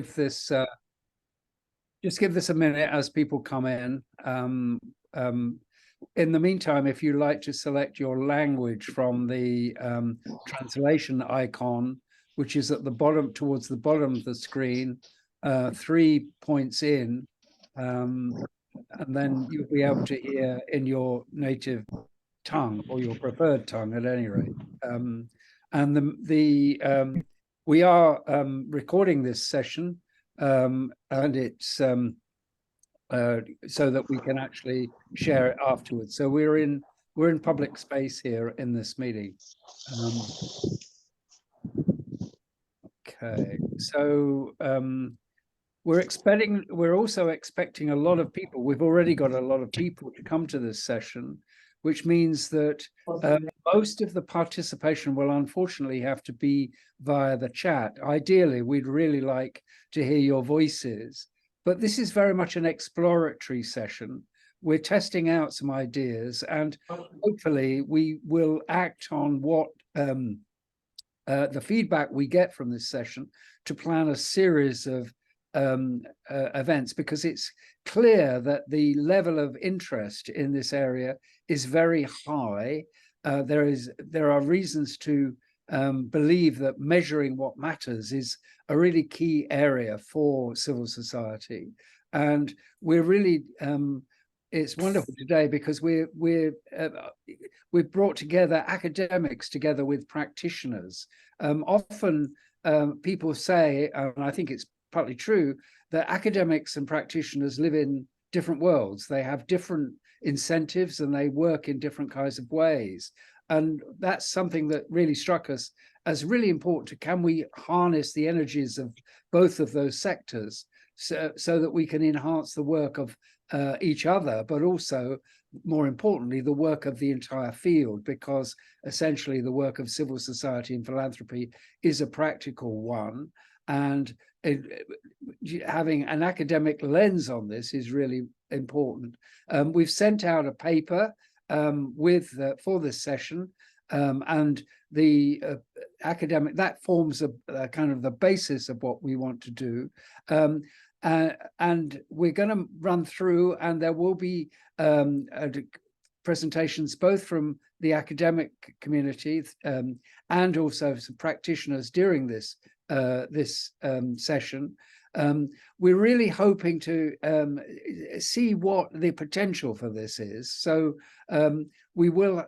this just give this a minute as people come in. In the meantime, if you like to select your language from the translation icon, which is at the bottom, towards the bottom of the screen, 3 points in, and then you'll be able to hear in your native tongue, or your preferred tongue at any rate. And we are recording this session, and it's so that we can actually share it afterwards. So we're in public space here in this meeting. Okay, so we're also expecting a lot of people. We've already got a lot of people to come to this session, which means that most of the participation will unfortunately have to be via the chat. Ideally, we'd really like to hear your voices, but this is very much an exploratory session. We're testing out some ideas, and hopefully we will act on what the feedback we get from this session to plan a series of events, because it's clear that the level of interest in this area is very high. There are reasons to believe that measuring what matters is a really key area for civil society, and we're really it's wonderful today because we've brought together academics together with practitioners. Often people say, and I think it's partly true, that academics and practitioners live in different worlds. They have different incentives and they work in different kinds of ways. And that's something that really struck us as really important. Can we harness the energies of both of those sectors so that we can enhance the work of each other, but also, more importantly, the work of the entire field, because essentially the work of civil society and philanthropy is a practical one. And having an academic lens on this is really important. We've sent out a paper for this session, and the academic, that forms a kind of the basis of what we want to do. And we're going to run through, and there will be presentations both from the academic community and also some practitioners during this session. We're really hoping to see what the potential for this is. So we'll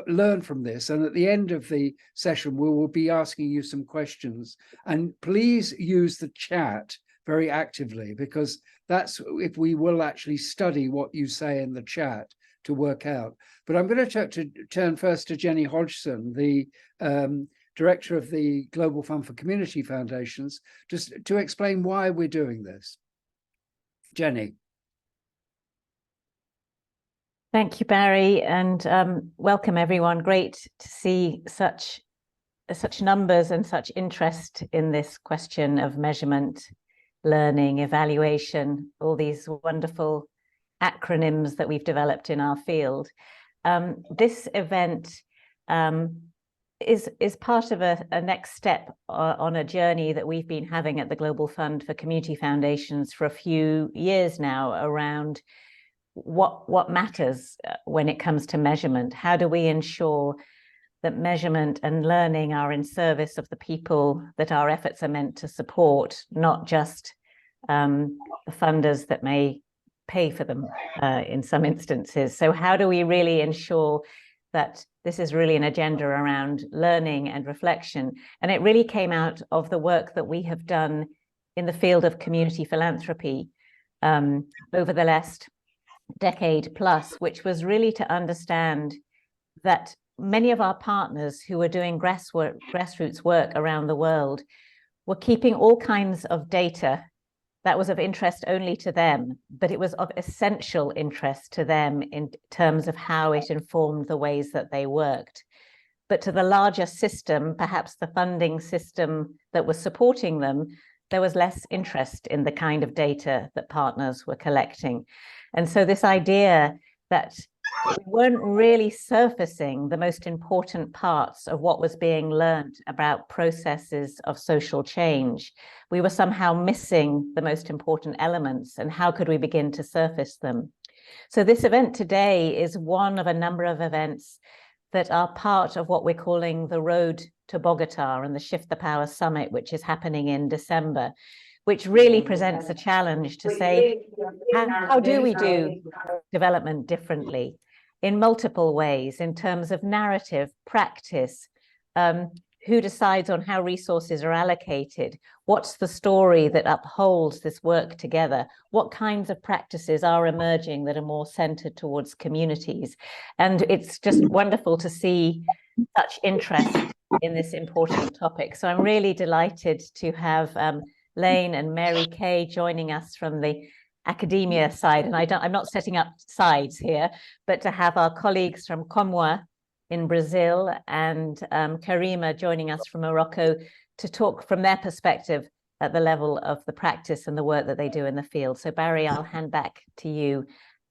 learn from this, and at the end of the session we will be asking you some questions, and please use the chat very actively, because that's if we will actually study what you say in the chat to work out. But I'm going to turn first to Jenny Hodgson, the Director of the Global Fund for Community Foundations, just to explain why we're doing this. Jenny. Thank you, Barry, and welcome everyone. Great to see such numbers and such interest in this question of measurement, learning, evaluation, all these wonderful acronyms that we've developed in our field. This event is part of a next step on a journey that we've been having at the Global Fund for Community Foundations for a few years now around what matters when it comes to measurement. How do we ensure that measurement and learning are in service of the people that our efforts are meant to support, not just the funders that may pay for them in some instances? So how do we really ensure that this is really an agenda around learning and reflection? And it really came out of the work that we have done in the field of community philanthropy over the last decade plus, which was really to understand that many of our partners who were doing grassroots work around the world were keeping all kinds of data that was of interest only to them, but it was of essential interest to them in terms of how it informed the ways that they worked. But to the larger system, perhaps the funding system that was supporting them, there was less interest in the kind of data that partners were collecting. And so this idea that we weren't really surfacing the most important parts of what was being learned about processes of social change. We were somehow missing the most important elements, and how could we begin to surface them? So this event today is one of a number of events that are part of what we're calling the Road to Bogotá and the Shift the Power Summit, which is happening in December, which really presents a challenge to say, how do we do development differently in multiple ways in terms of narrative, practice, who decides on how resources are allocated, what's the story that upholds this work together, what kinds of practices are emerging that are more centered towards communities. And it's just wonderful to see such interest in this important topic. So I'm really delighted to have Lane and Mary Kay joining us from the academia side. And I'm not setting up sides here, but to have our colleagues from Comwa in Brazil and Karima joining us from Morocco to talk from their perspective at the level of the practice and the work that they do in the field. So Barry, I'll hand back to you.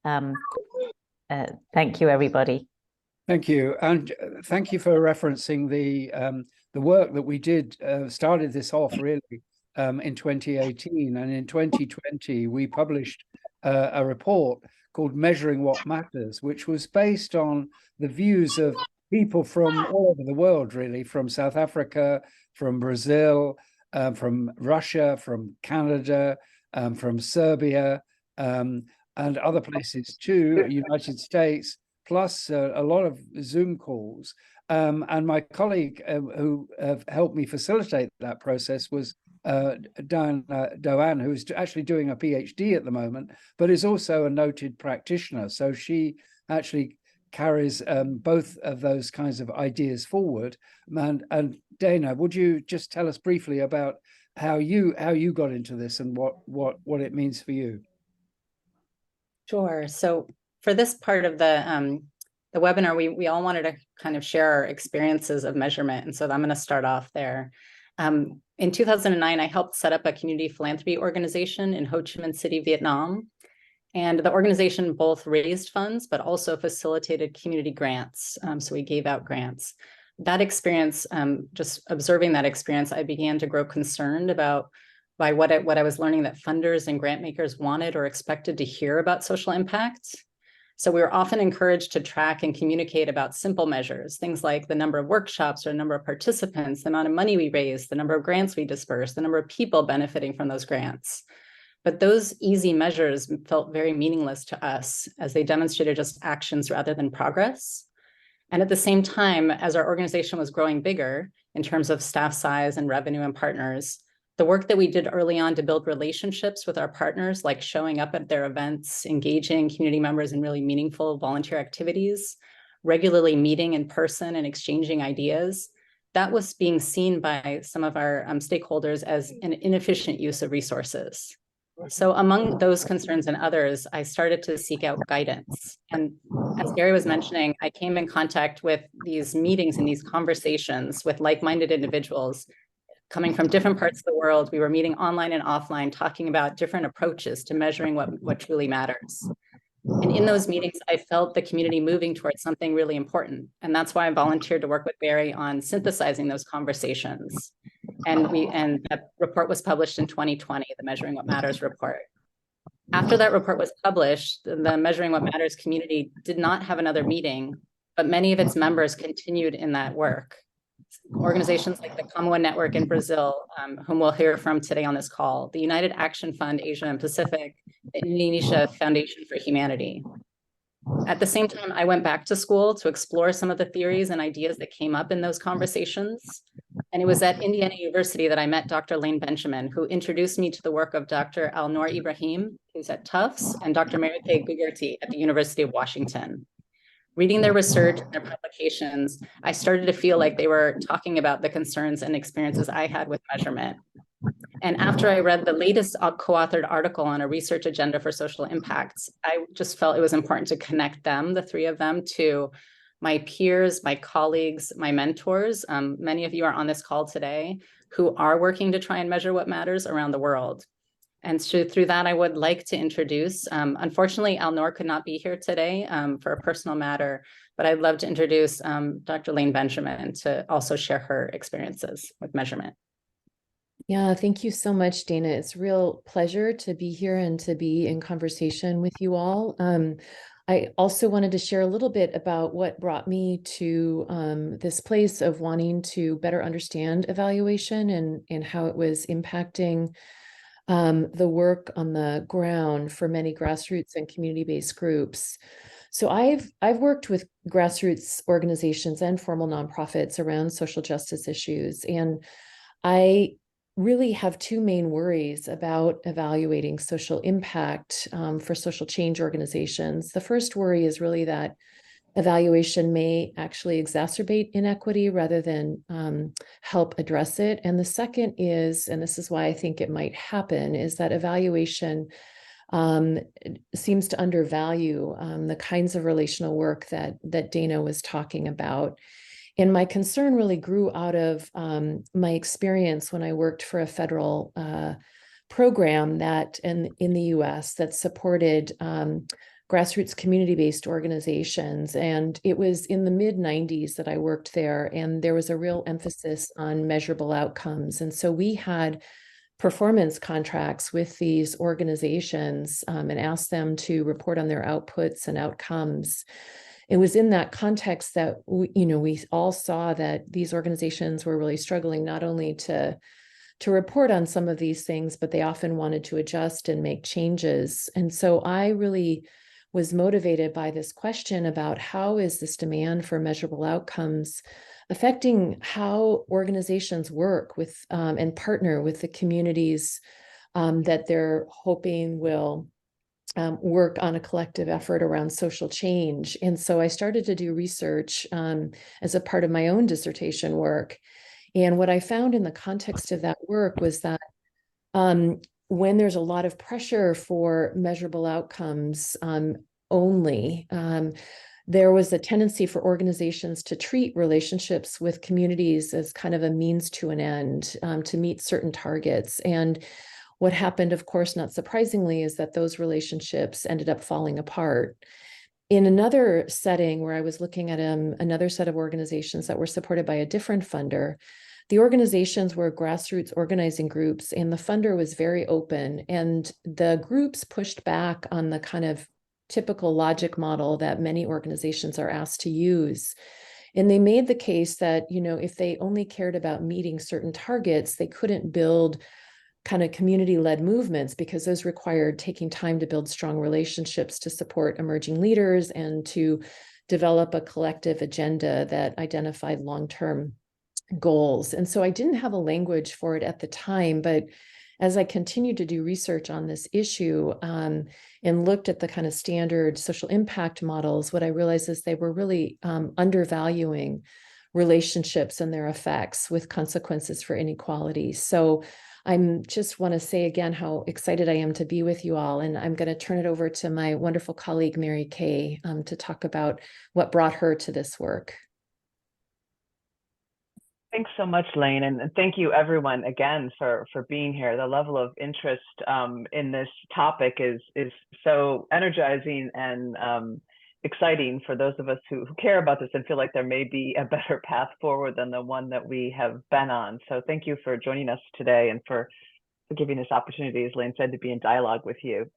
Thank you, everybody. Thank you. And thank you for referencing the work that we did, started this off really in 2018. And in 2020, we published a report called Measuring What Matters, which was based on the views of people from all over the world, really, from South Africa, from Brazil, from Russia, from Canada, from Serbia, and other places too, United States, plus a lot of Zoom calls. And my colleague who helped me facilitate that process was Doan, who is actually doing a PhD at the moment, but is also a noted practitioner. So she actually carries both of those kinds of ideas forward. And Dana, would you just tell us briefly about how you got into this and what it means for you? Sure. So for this part of the webinar, we all wanted to kind of share our experiences of measurement. And so I'm going to start off there. In 2009, I helped set up a community philanthropy organization in Ho Chi Minh City, Vietnam. And the organization both raised funds, but also facilitated community grants. So we gave out grants. That experience, just observing that experience, I began to grow concerned about by what I was learning that funders and grant makers wanted or expected to hear about social impact. So we were often encouraged to track and communicate about simple measures, things like the number of workshops or the number of participants, the amount of money we raised, the number of grants we dispersed, the number of people benefiting from those grants. But those easy measures felt very meaningless to us as they demonstrated just actions rather than progress. And at the same time, as our organization was growing bigger in terms of staff size and revenue and partners, the work that we did early on to build relationships with our partners, like showing up at their events, engaging community members in really meaningful volunteer activities, regularly meeting in person and exchanging ideas, that was being seen by some of our stakeholders as an inefficient use of resources. So among those concerns and others, I started to seek out guidance. And as Gary was mentioning, I came in contact with these meetings and these conversations with like-minded individuals coming from different parts of the world. We were meeting online and offline, talking about different approaches to measuring what truly matters. And in those meetings, I felt the community moving towards something really important. And that's why I volunteered to work with Barry on synthesizing those conversations. And that report was published in 2020, the Measuring What Matters report. After that report was published, the Measuring What Matters community did not have another meeting, but many of its members continued in that work. Organizations like the Comwa Network in Brazil, whom we'll hear from today on this call, the United Action Fund Asia and Pacific, the Indonesia Foundation for Humanity. At the same time, I went back to school to explore some of the theories and ideas that came up in those conversations. And it was at Indiana University that I met Dr. Lane Benjamin, who introduced me to the work of Dr. Alnor Ibrahim, who's at Tufts, and Dr. Mary Kay Gugerty at the University of Washington. Reading their research and their publications, I started to feel like they were talking about the concerns and experiences I had with measurement. And after I read the latest co-authored article on a research agenda for social impacts, I just felt it was important to connect them, the three of them, to my peers, my colleagues, my mentors. Many of you are on this call today who are working to try and measure what matters around the world. And so through that, I would like to introduce, unfortunately, Alnor could not be here today for a personal matter, but I'd love to introduce Dr. Lane Benjamin to also share her experiences with measurement. Yeah, thank you so much, Dana. It's a real pleasure to be here and to be in conversation with you all. I also wanted to share a little bit about what brought me to this place of wanting to better understand evaluation and how it was impacting the work on the ground for many grassroots and community-based groups. So I've worked with grassroots organizations and formal nonprofits around social justice issues, and I really have two main worries about evaluating social impact for social change organizations. The first worry is really that evaluation may actually exacerbate inequity rather than help address it. And the second is, and this is why I think it might happen, is that evaluation seems to undervalue the kinds of relational work that Dana was talking about. And my concern really grew out of my experience when I worked for a federal program that in the US that supported grassroots community-based organizations. And it was in the mid-90s that I worked there, and there was a real emphasis on measurable outcomes. And so we had performance contracts with these organizations and asked them to report on their outputs and outcomes. It was in that context that we all saw that these organizations were really struggling not only to report on some of these things, but they often wanted to adjust and make changes. And so I really was motivated by this question about how is this demand for measurable outcomes affecting how organizations work with and partner with the communities that they're hoping will work on a collective effort around social change. And so I started to do research as a part of my own dissertation work. And what I found in the context of that work was that when there's a lot of pressure for measurable outcomes only, there was a tendency for organizations to treat relationships with communities as kind of a means to an end to meet certain targets. And what happened, of course, not surprisingly, is that those relationships ended up falling apart. In another setting where I was looking at another set of organizations that were supported by a different funder, the organizations were grassroots organizing groups, and the funder was very open, and the groups pushed back on the kind of typical logic model that many organizations are asked to use. And they made the case that, if they only cared about meeting certain targets, they couldn't build kind of community-led movements because those required taking time to build strong relationships to support emerging leaders and to develop a collective agenda that identified long-term goals. And so I didn't have a language for it at the time, but as I continued to do research on this issue and looked at the kind of standard social impact models, what I realized is they were really undervaluing relationships and their effects with consequences for inequality. So I just want to say again how excited I am to be with you all. And I'm going to turn it over to my wonderful colleague, Mary Kay, to talk about what brought her to this work. Thanks so much, Lane, and thank you everyone again for being here. The level of interest in this topic is so energizing and exciting for those of us who care about this and feel like there may be a better path forward than the one that we have been on. So thank you for joining us today and for giving us opportunity, as Lane said, to be in dialogue with you.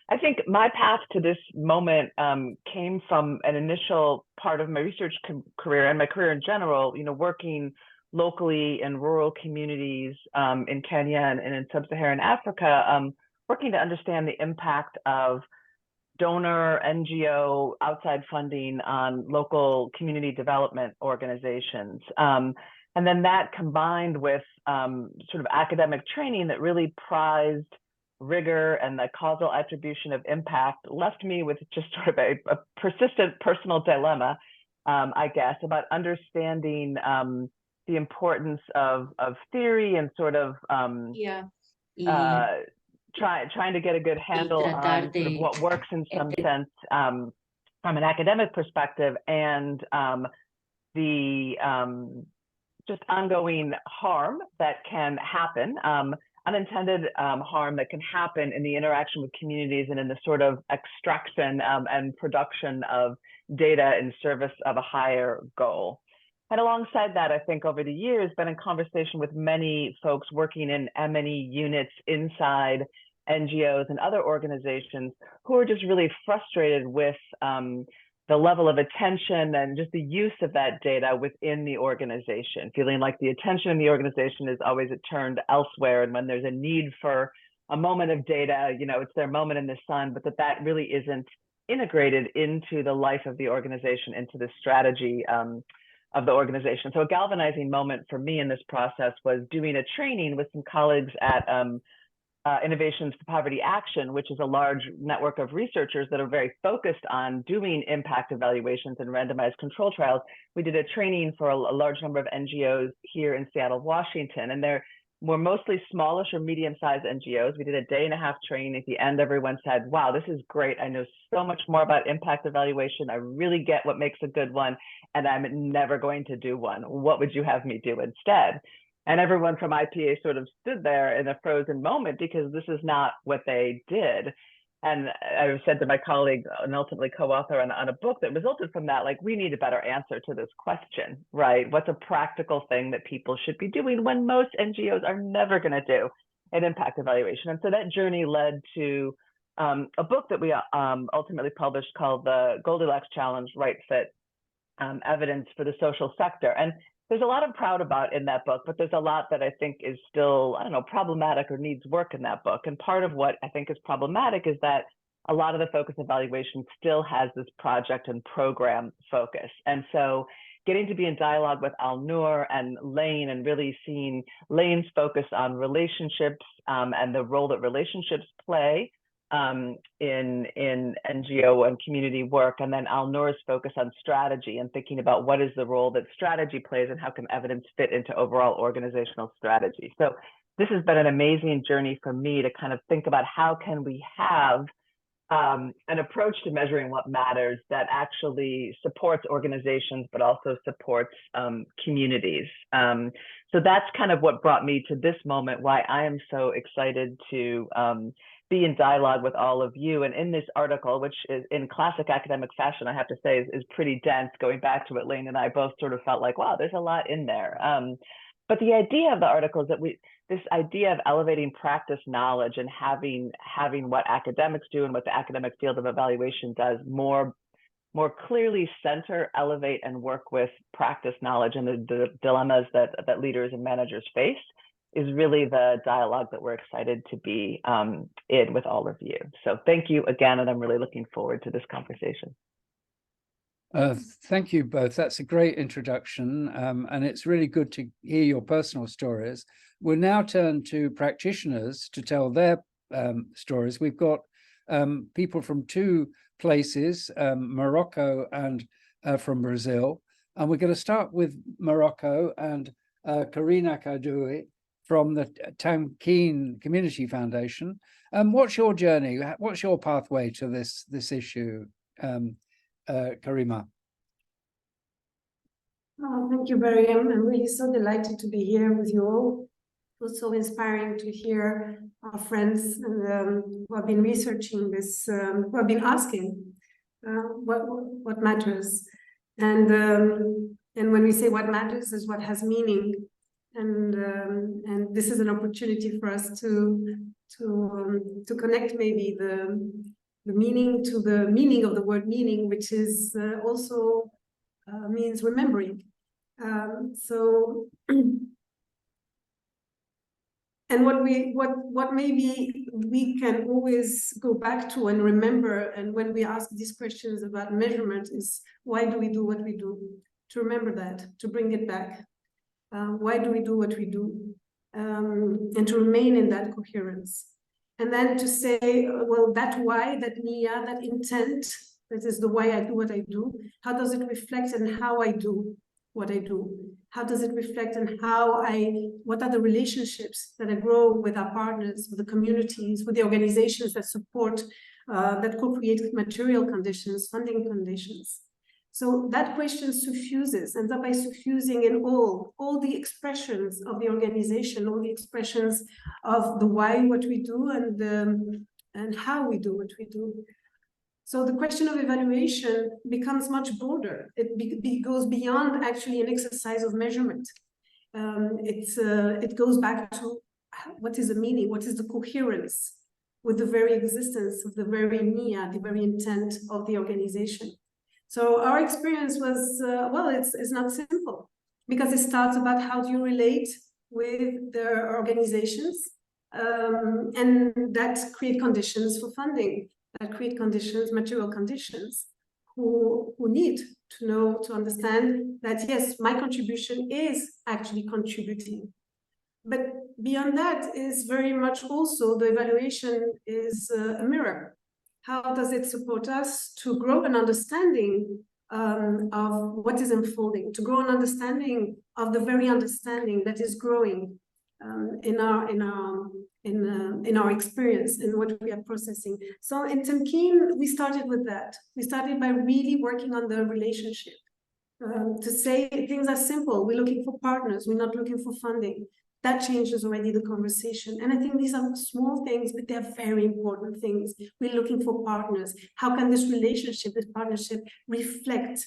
I think my path to this moment came from an initial part of my research career and my career in general, working locally in rural communities in Kenya and in sub-Saharan Africa, working to understand the impact of donor, NGO, outside funding on local community development organizations. And then that combined with sort of academic training that really prized rigor and the causal attribution of impact left me with just sort of a persistent personal dilemma, I guess, about understanding the importance of theory and sort of trying to get a good handle on sort of what works in some sense from an academic perspective, and the just ongoing harm that can happen unintended harm that can happen in the interaction with communities and in the sort of extraction and production of data in service of a higher goal. And alongside that, I think over the years, been in conversation with many folks working in M&E units inside NGOs and other organizations who are just really frustrated with the level of attention and just the use of that data within the organization, feeling like the attention in the organization is always turned elsewhere. And when there's a need for a moment of data, you know, it's their moment in the sun, but that really isn't integrated into the life of the organization, into the strategy of the organization. So a galvanizing moment for me in this process was doing a training with some colleagues at Innovations for Poverty Action, which is a large network of researchers that are very focused on doing impact evaluations and randomized control trials. We did a training for a large number of NGOs here in Seattle, Washington, and we're mostly smallish or medium-sized NGOs. We did a day-and-a-half training. At the end, everyone said, wow, this is great. I know so much more about impact evaluation. I really get what makes a good one, and I'm never going to do one. What would you have me do instead? And everyone from IPA sort of stood there in a frozen moment because this is not what they did. And I said to my colleague and ultimately co-author on a book that resulted from that, like, we need a better answer to this question, right? What's a practical thing that people should be doing when most NGOs are never going to do an impact evaluation? And so that journey led to a book that we ultimately published called The Goldilocks Challenge, Right Fit Evidence for the Social Sector. And there's a lot I'm proud about in that book, but there's a lot that I think is still, I don't know, problematic or needs work in that book. And part of what I think is problematic is that a lot of the focus evaluation still has this project and program focus. And so getting to be in dialogue with Al-Noor and Lane and really seeing Lane's focus on relationships and the role that relationships play in NGO and community work, and then Al-Noor's focus on strategy and thinking about what is the role that strategy plays and how can evidence fit into overall organizational strategy. So this has been an amazing journey for me to kind of think about how can we have an approach to measuring what matters that actually supports organizations, but also supports communities. So that's kind of what brought me to this moment, why I am so excited to be in dialogue with all of you. And in this article, which is in classic academic fashion, I have to say is pretty dense, going back to what Lane and I both sort of felt like, wow, there's a lot in there. But the idea of the article is that this idea of elevating practice knowledge and having what academics do and what the academic field of evaluation does more clearly center, elevate, and work with practice knowledge and the dilemmas that leaders and managers face is really the dialogue that we're excited to be in with all of you. So thank you again, and I'm really looking forward to this conversation. Thank you both. That's a great introduction, and it's really good to hear your personal stories. We'll now turn to practitioners to tell their stories. We've got people from two places, Morocco and from Brazil. And we're going to start with Morocco and Karina Kadoui from the Tamkeen Community Foundation. What's your journey? What's your pathway to this issue, Karima? Oh, thank you, Mariam. I'm really so delighted to be here with you all. It was so inspiring to hear our friends who have been researching this, who have been asking what matters. And when we say what matters is what has meaning. And this is an opportunity for us to connect maybe the meaning to the meaning of the word meaning, which is also means remembering. And what maybe we can always go back to and remember, and when we ask these questions about measurement, is why do we do what we do? To remember that, to bring it back. Why do we do what we do? And to remain in that coherence. And then to say, well, that why, that niya, that intent, that is the why I do what I do. How does it reflect in how I do what I do? How does it reflect in what are the relationships that I grow with our partners, with the communities, with the organizations that support, that co-create material conditions, funding conditions? So that question suffuses, ends up by suffusing in all the expressions of the organization, all the expressions of the why, what we do, and how we do what we do. So the question of evaluation becomes much broader. It goes beyond actually an exercise of measurement. It goes back to what is the meaning, what is the coherence with the very existence of the very nia, the very intent of the organization. So our experience was, well, it's not simple, because it starts about how do you relate with the organizations, and that create conditions for funding, that create conditions, material conditions, who need to know, to understand that, yes, my contribution is actually contributing. But beyond that is very much also the evaluation is a mirror. How does it support us to grow an understanding of what is unfolding, to grow an understanding of the very understanding that is growing in our experience and what we are processing. So in Temkin, we started with that. We started by really working on the relationship. To say things are simple. We're looking for partners. We're not looking for funding. That changes already the conversation. And I think these are small things, but they're very important things. We're looking for partners. How can this relationship, this partnership reflect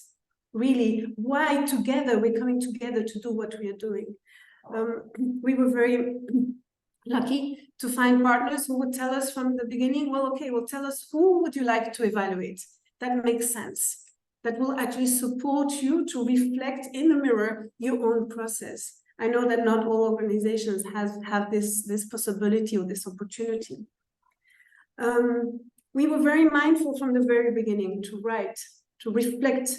really why together we're coming together to do what we are doing? We were very lucky to find partners who would tell us from the beginning, well, okay, well, tell us who would you like to evaluate? That makes sense. That will actually support you to reflect in the mirror your own process. I know that not all organizations have this possibility or this opportunity. We were very mindful from the very beginning to write, to reflect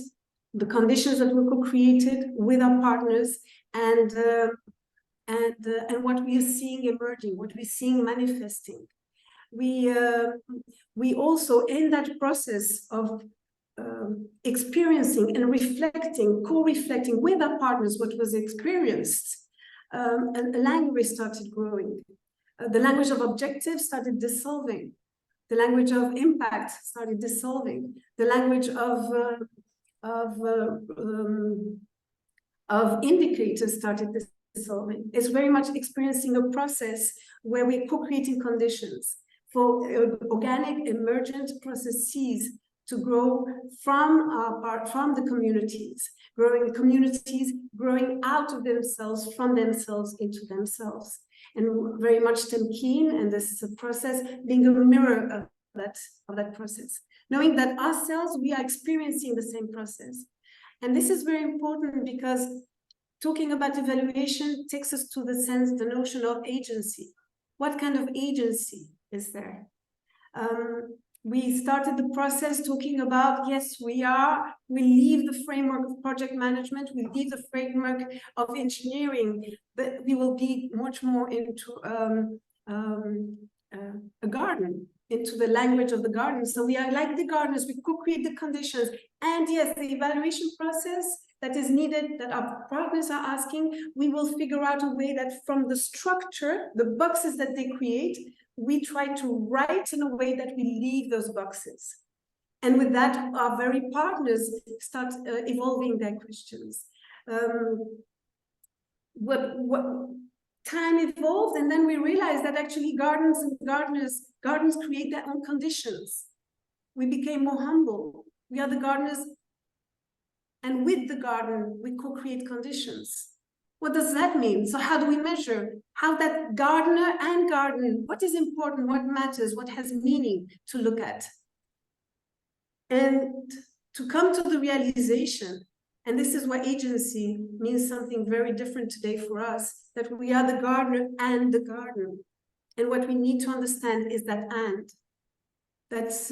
the conditions that were co-created with our partners, and what we are seeing emerging, what we're seeing manifesting. We also, in that process of experiencing and reflecting, co-reflecting with our partners what was experienced, and a language started growing. The language of objectives started dissolving. The language of impact started dissolving. The language of indicators started dissolving. It's very much experiencing a process where we're co-creating conditions for organic emergent processes to grow from the communities, growing out of themselves, from themselves into themselves. And very much Temkin and this process being a mirror of that process. Knowing that ourselves, we are experiencing the same process. And this is very important because talking about evaluation takes us to the notion of agency. What kind of agency is there? We started the process talking about, yes, we leave the framework of project management, we leave the framework of engineering, but we will be much more into a garden, into the language of the garden. So we are like the gardeners, we co-create the conditions. And yes, the evaluation process that is needed, that our partners are asking, we will figure out a way that from the structure, the boxes that they create, we try to write in a way that we leave those boxes. And with that, our very partners start evolving their questions. What time evolved, and then we realized that actually gardens create their own conditions. We became more humble. We are the gardeners, and with the garden, we co-create conditions. What does that mean? So how do we measure? How that gardener and garden, what is important, what matters, what has meaning to look at? And to come to the realization, and this is why agency means something very different today for us, that we are the gardener and the garden. And what we need to understand is that and. That's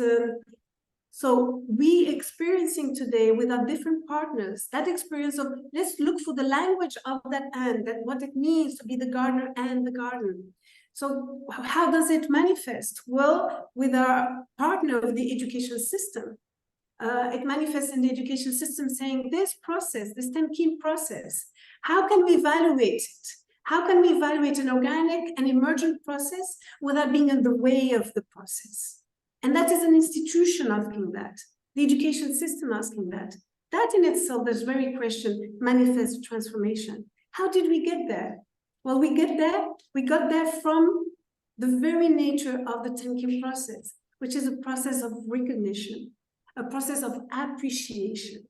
so we experiencing today with our different partners, that experience of let's look for the language of that and, that what it means to be the gardener and the garden. So how does it manifest? Well, with our partner of the education system. It manifests in the education system saying this process, this Temkin process, how can we evaluate it? How can we evaluate an organic and emergent process without being in the way of the process? And that is an institution asking that, the education system asking that. That in itself, this very question, manifests transformation. How did we get there? Well, we got there from the very nature of the 10K process, which is a process of recognition, a process of appreciation.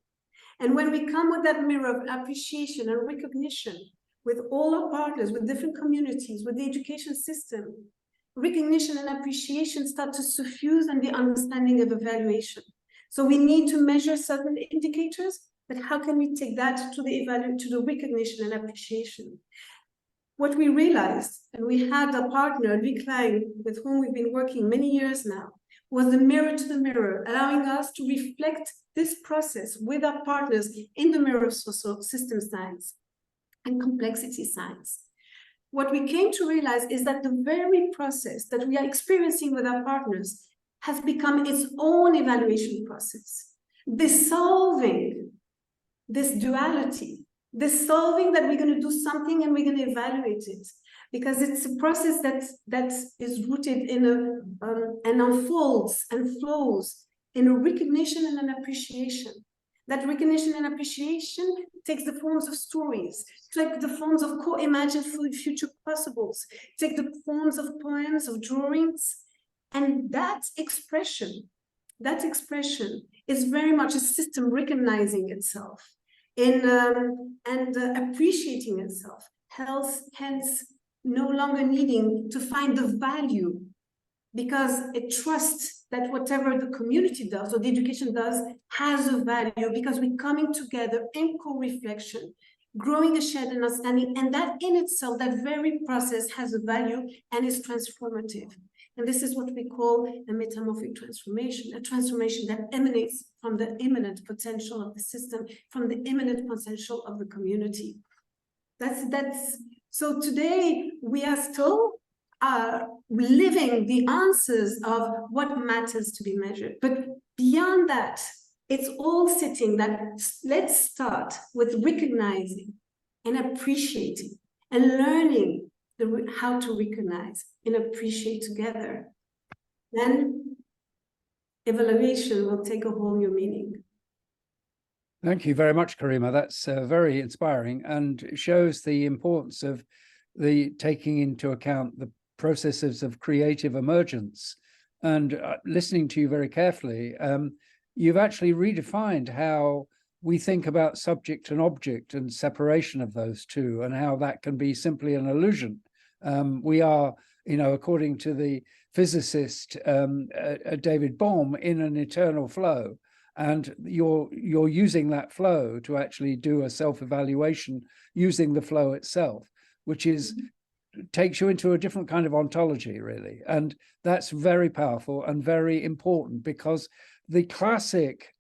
And when we come with that mirror of appreciation and recognition with all our partners, with different communities, with the education system, recognition and appreciation start to suffuse in the understanding of evaluation. So we need to measure certain indicators, but how can we take that to the recognition and appreciation? What we realized, and we had a partner, Lee Klein, with whom we've been working many years now, was the mirror to the mirror, allowing us to reflect this process with our partners in the mirror of social system science and complexity science. What we came to realize is that the very process that we are experiencing with our partners has become its own evaluation process, dissolving this duality, dissolving that we're going to do something and we're going to evaluate it, because it's a process that is rooted in and unfolds and flows in a recognition and an appreciation. That recognition and appreciation takes the forms of stories, take the forms of co-imagined future possibles, take the forms of poems, of drawings, and that expression is very much a system recognizing itself and appreciating itself, hence no longer needing to find the value, because it trusts that whatever the community does or the education does has a value, because we're coming together in co-reflection, growing a shared understanding, and that in itself, that very process has a value and is transformative. And this is what we call a metamorphic transformation, a transformation that emanates from the immanent potential of the system, from the immanent potential of the community. So today we are still living the answers of what matters to be measured. But beyond that, it's all sitting that let's start with recognizing and appreciating and learning how to recognize and appreciate together. Then evaluation will take a whole new meaning. Thank you very much, Karima. That's very inspiring and shows the importance of the taking into account the processes of creative emergence. And listening to you very carefully, you've actually redefined how we think about subject and object and separation of those two, and how that can be simply an illusion. We are, according to the physicist David Bohm, in an eternal flow, and you're using that flow to actually do a self-evaluation using the flow itself, which is takes you into a different kind of ontology, really. And that's very powerful and very important, because the classic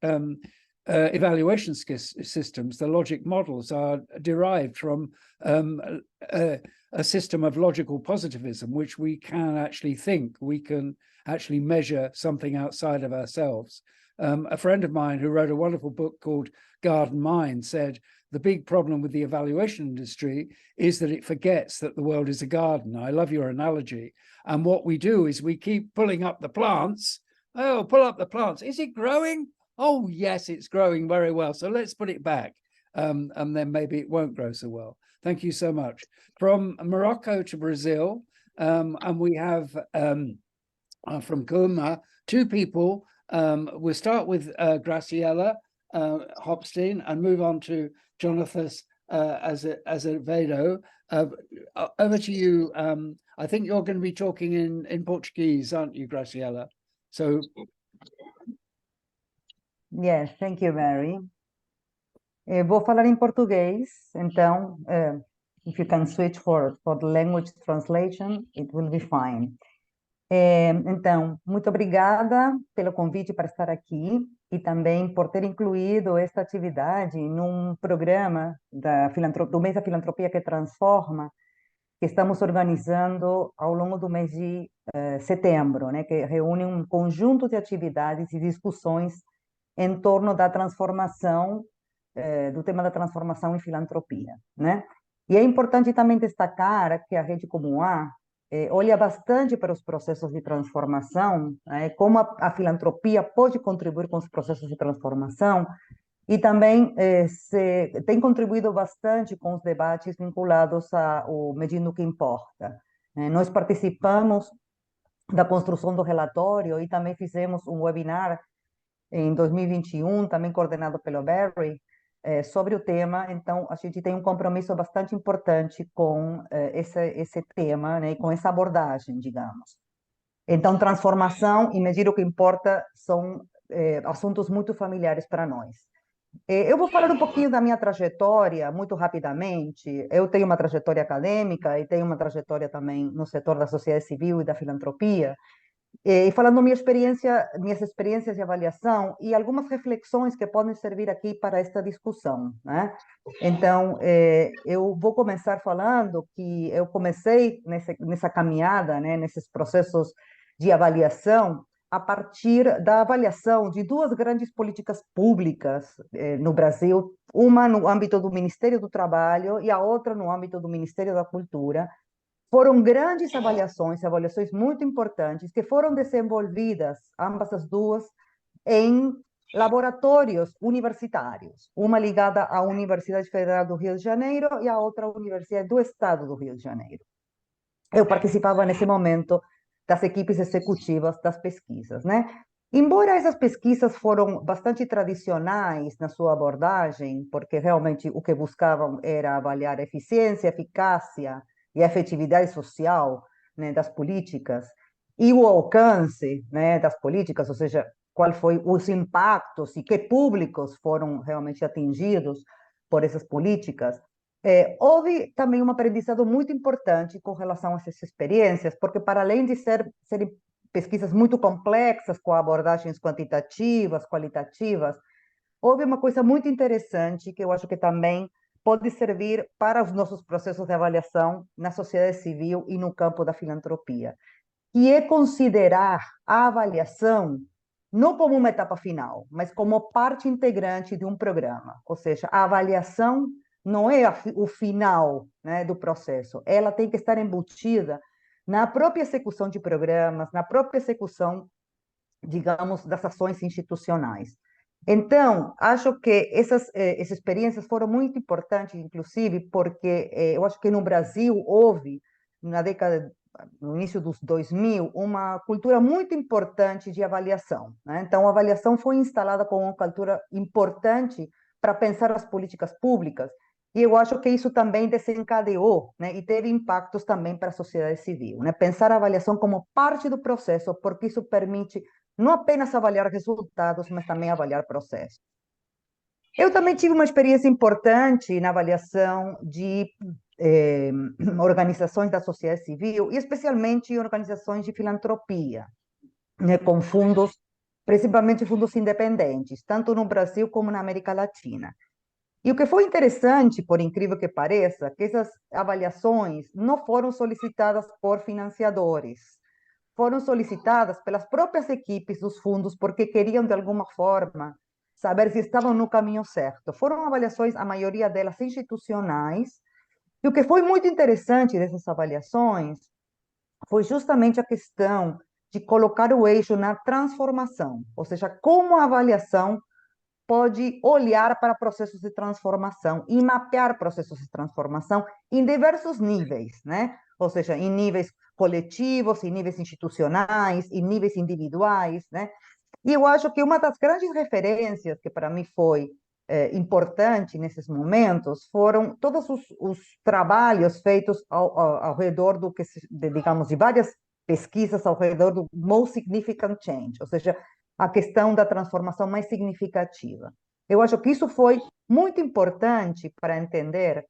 evaluation systems, the logic models, are derived from a system of logical positivism, which we can actually think, we can actually measure something outside of ourselves. A friend of mine who wrote a wonderful book called Garden Mind said, the big problem with the evaluation industry is that it forgets that the world is a garden. I love your analogy. And what we do is we keep pulling up the plants. Oh, pull up the plants. Is it growing? Oh, yes, it's growing very well. So let's put it back. And then maybe it won't grow so well. Thank you so much. From Morocco to Brazil, and we have from Goma, two people. We'll start with Graciela Hopstein and move on to Jonathan Azevedo. Over to you. I think you're going to be talking in Portuguese, aren't you, Graciela? So. Yes, thank you, Mary. Vou falar em português, então, if you can switch for the language translation, it will be fine. Então, muito obrigada pelo convite para estar aqui e também por ter incluído esta atividade num programa do mês da filantropia que transforma, que estamos organizando ao longo do mês de setembro, né, que reúne um conjunto de atividades e discussões em torno da transformação, do tema da transformação em filantropia, né? E é importante também destacar que a Rede Comum A olha bastante para os processos de transformação, como a filantropia pode contribuir com os processos de transformação, e também tem contribuído bastante com os debates vinculados ao Medindo o que Importa. Nós participamos da construção do relatório e também fizemos um webinar em 2021, também coordenado pelo Barry, sobre o tema. Então, a gente tem um compromisso bastante importante com esse tema, né, com essa abordagem, digamos. Então, transformação e medir o que importa são assuntos muito familiares para nós. Eu vou falar um pouquinho da minha trajetória, muito rapidamente. Eu tenho uma trajetória acadêmica e tenho uma trajetória também no setor da sociedade civil e da filantropia. E falando minhas experiências de avaliação e algumas reflexões que podem servir aqui para esta discussão, né? Então, eu vou começar falando que eu comecei nessa caminhada, né, nesses processos de avaliação, a partir da avaliação de duas grandes políticas públicas no Brasil, uma no âmbito do Ministério do Trabalho e a outra no âmbito do Ministério da Cultura. Foram grandes avaliações muito importantes, que foram desenvolvidas, ambas as duas, em laboratórios universitários, uma ligada à Universidade Federal do Rio de Janeiro e a outra à Universidade do Estado do Rio de Janeiro. Eu participava, nesse momento, das equipes executivas das pesquisas, né? Embora essas pesquisas foram bastante tradicionais na sua abordagem, porque realmente o que buscavam era avaliar a eficiência, a eficácia e a efetividade social, né, das políticas, e o alcance, né, das políticas, ou seja, qual foi os impactos e que públicos foram realmente atingidos por essas políticas, houve também um aprendizado muito importante com relação a essas experiências, porque para além de serem pesquisas muito complexas, com abordagens quantitativas, qualitativas, houve uma coisa muito interessante que eu acho que também pode servir para os nossos processos de avaliação na sociedade civil e no campo da filantropia, que é considerar a avaliação não como uma etapa final, mas como parte integrante de um programa. Ou seja, a avaliação não é o final, né, do processo, ela tem que estar embutida na própria execução de programas, na própria execução, digamos, das ações institucionais. Então, acho que essas experiências foram muito importantes, inclusive, porque eu acho que no Brasil houve, no início dos 2000, uma cultura muito importante de avaliação, né? Então, a avaliação foi instalada como uma cultura importante para pensar as políticas públicas, e eu acho que isso também desencadeou, né, e teve impactos também para a sociedade civil, né? Pensar a avaliação como parte do processo, porque isso permite não apenas avaliar resultados, mas também avaliar processos. Eu também tive uma experiência importante na avaliação de organizações da sociedade civil, e especialmente organizações de filantropia, né, com fundos, principalmente fundos independentes, tanto no Brasil como na América Latina. E o que foi interessante, por incrível que pareça, que essas avaliações não foram solicitadas por financiadores, foram solicitadas pelas próprias equipes dos fundos, porque queriam, de alguma forma, saber se estavam no caminho certo. Foram avaliações, a maioria delas institucionais, e o que foi muito interessante dessas avaliações foi justamente a questão de colocar o eixo na transformação, ou seja, como a avaliação pode olhar para processos de transformação e mapear processos de transformação em diversos níveis, né? Ou seja, em níveis coletivos, em níveis institucionais, em níveis individuais, né? E eu acho que uma das grandes referências que para mim foi importante nesses momentos foram todos os trabalhos feitos ao redor do que, digamos, de várias pesquisas ao redor do most significant change, ou seja, a questão da transformação mais significativa. Eu acho que isso foi muito importante para entender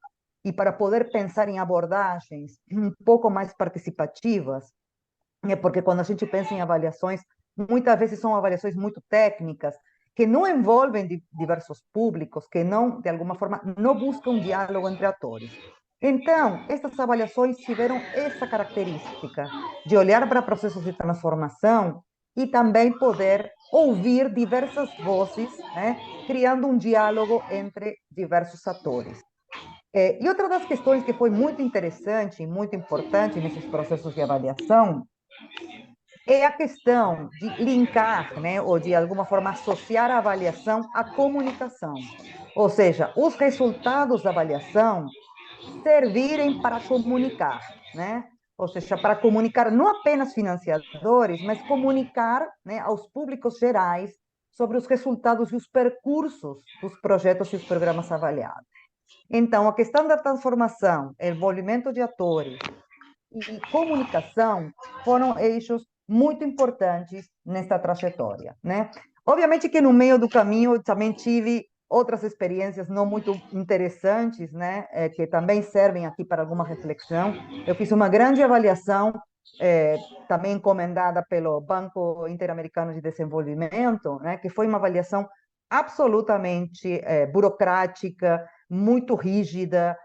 e para poder pensar em abordagens um pouco mais participativas, porque quando a gente pensa em avaliações, muitas vezes são avaliações muito técnicas, que não envolvem diversos públicos, que não, de alguma forma, não buscam diálogo entre atores. Então, essas avaliações tiveram essa característica de olhar para processos de transformação e também poder ouvir diversas vozes, né, criando um diálogo entre diversos atores. E outra das questões que foi muito interessante e muito importante nesses processos de avaliação é a questão de linkar, né, ou de alguma forma associar a avaliação à comunicação. Ou seja, os resultados da avaliação servirem para comunicar, né? Ou seja, para comunicar não apenas financiadores, mas comunicar, né, aos públicos gerais sobre os resultados e os percursos dos projetos e os programas avaliados. Então, a questão da transformação, envolvimento de atores e comunicação foram eixos muito importantes nesta trajetória, né? Obviamente que no meio do caminho eu também tive outras experiências não muito interessantes, né, que também servem aqui para alguma reflexão. Eu fiz uma grande avaliação, também encomendada pelo Banco Interamericano de Desenvolvimento, né, que foi uma avaliação absolutamente burocrática, muito rígida,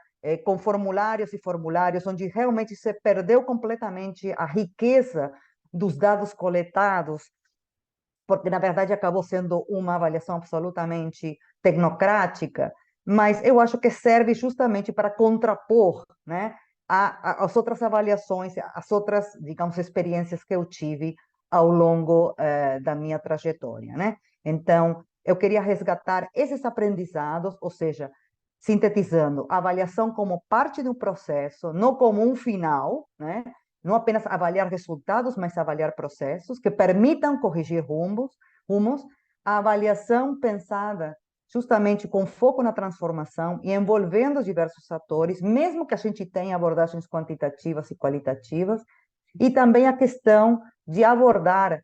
com formulários e formulários, onde realmente se perdeu completamente a riqueza dos dados coletados, porque, na verdade, acabou sendo uma avaliação absolutamente tecnocrática, mas eu acho que serve justamente para contrapor, né, as outras avaliações, as outras, digamos, experiências que eu tive ao longo da minha trajetória, né? Então, eu queria resgatar esses aprendizados, ou seja, sintetizando, a avaliação como parte do processo, não como um final, né? Não apenas avaliar resultados, mas avaliar processos que permitam corrigir rumos, a avaliação pensada justamente com foco na transformação e envolvendo os diversos atores, mesmo que a gente tenha abordagens quantitativas e qualitativas, e também a questão de abordar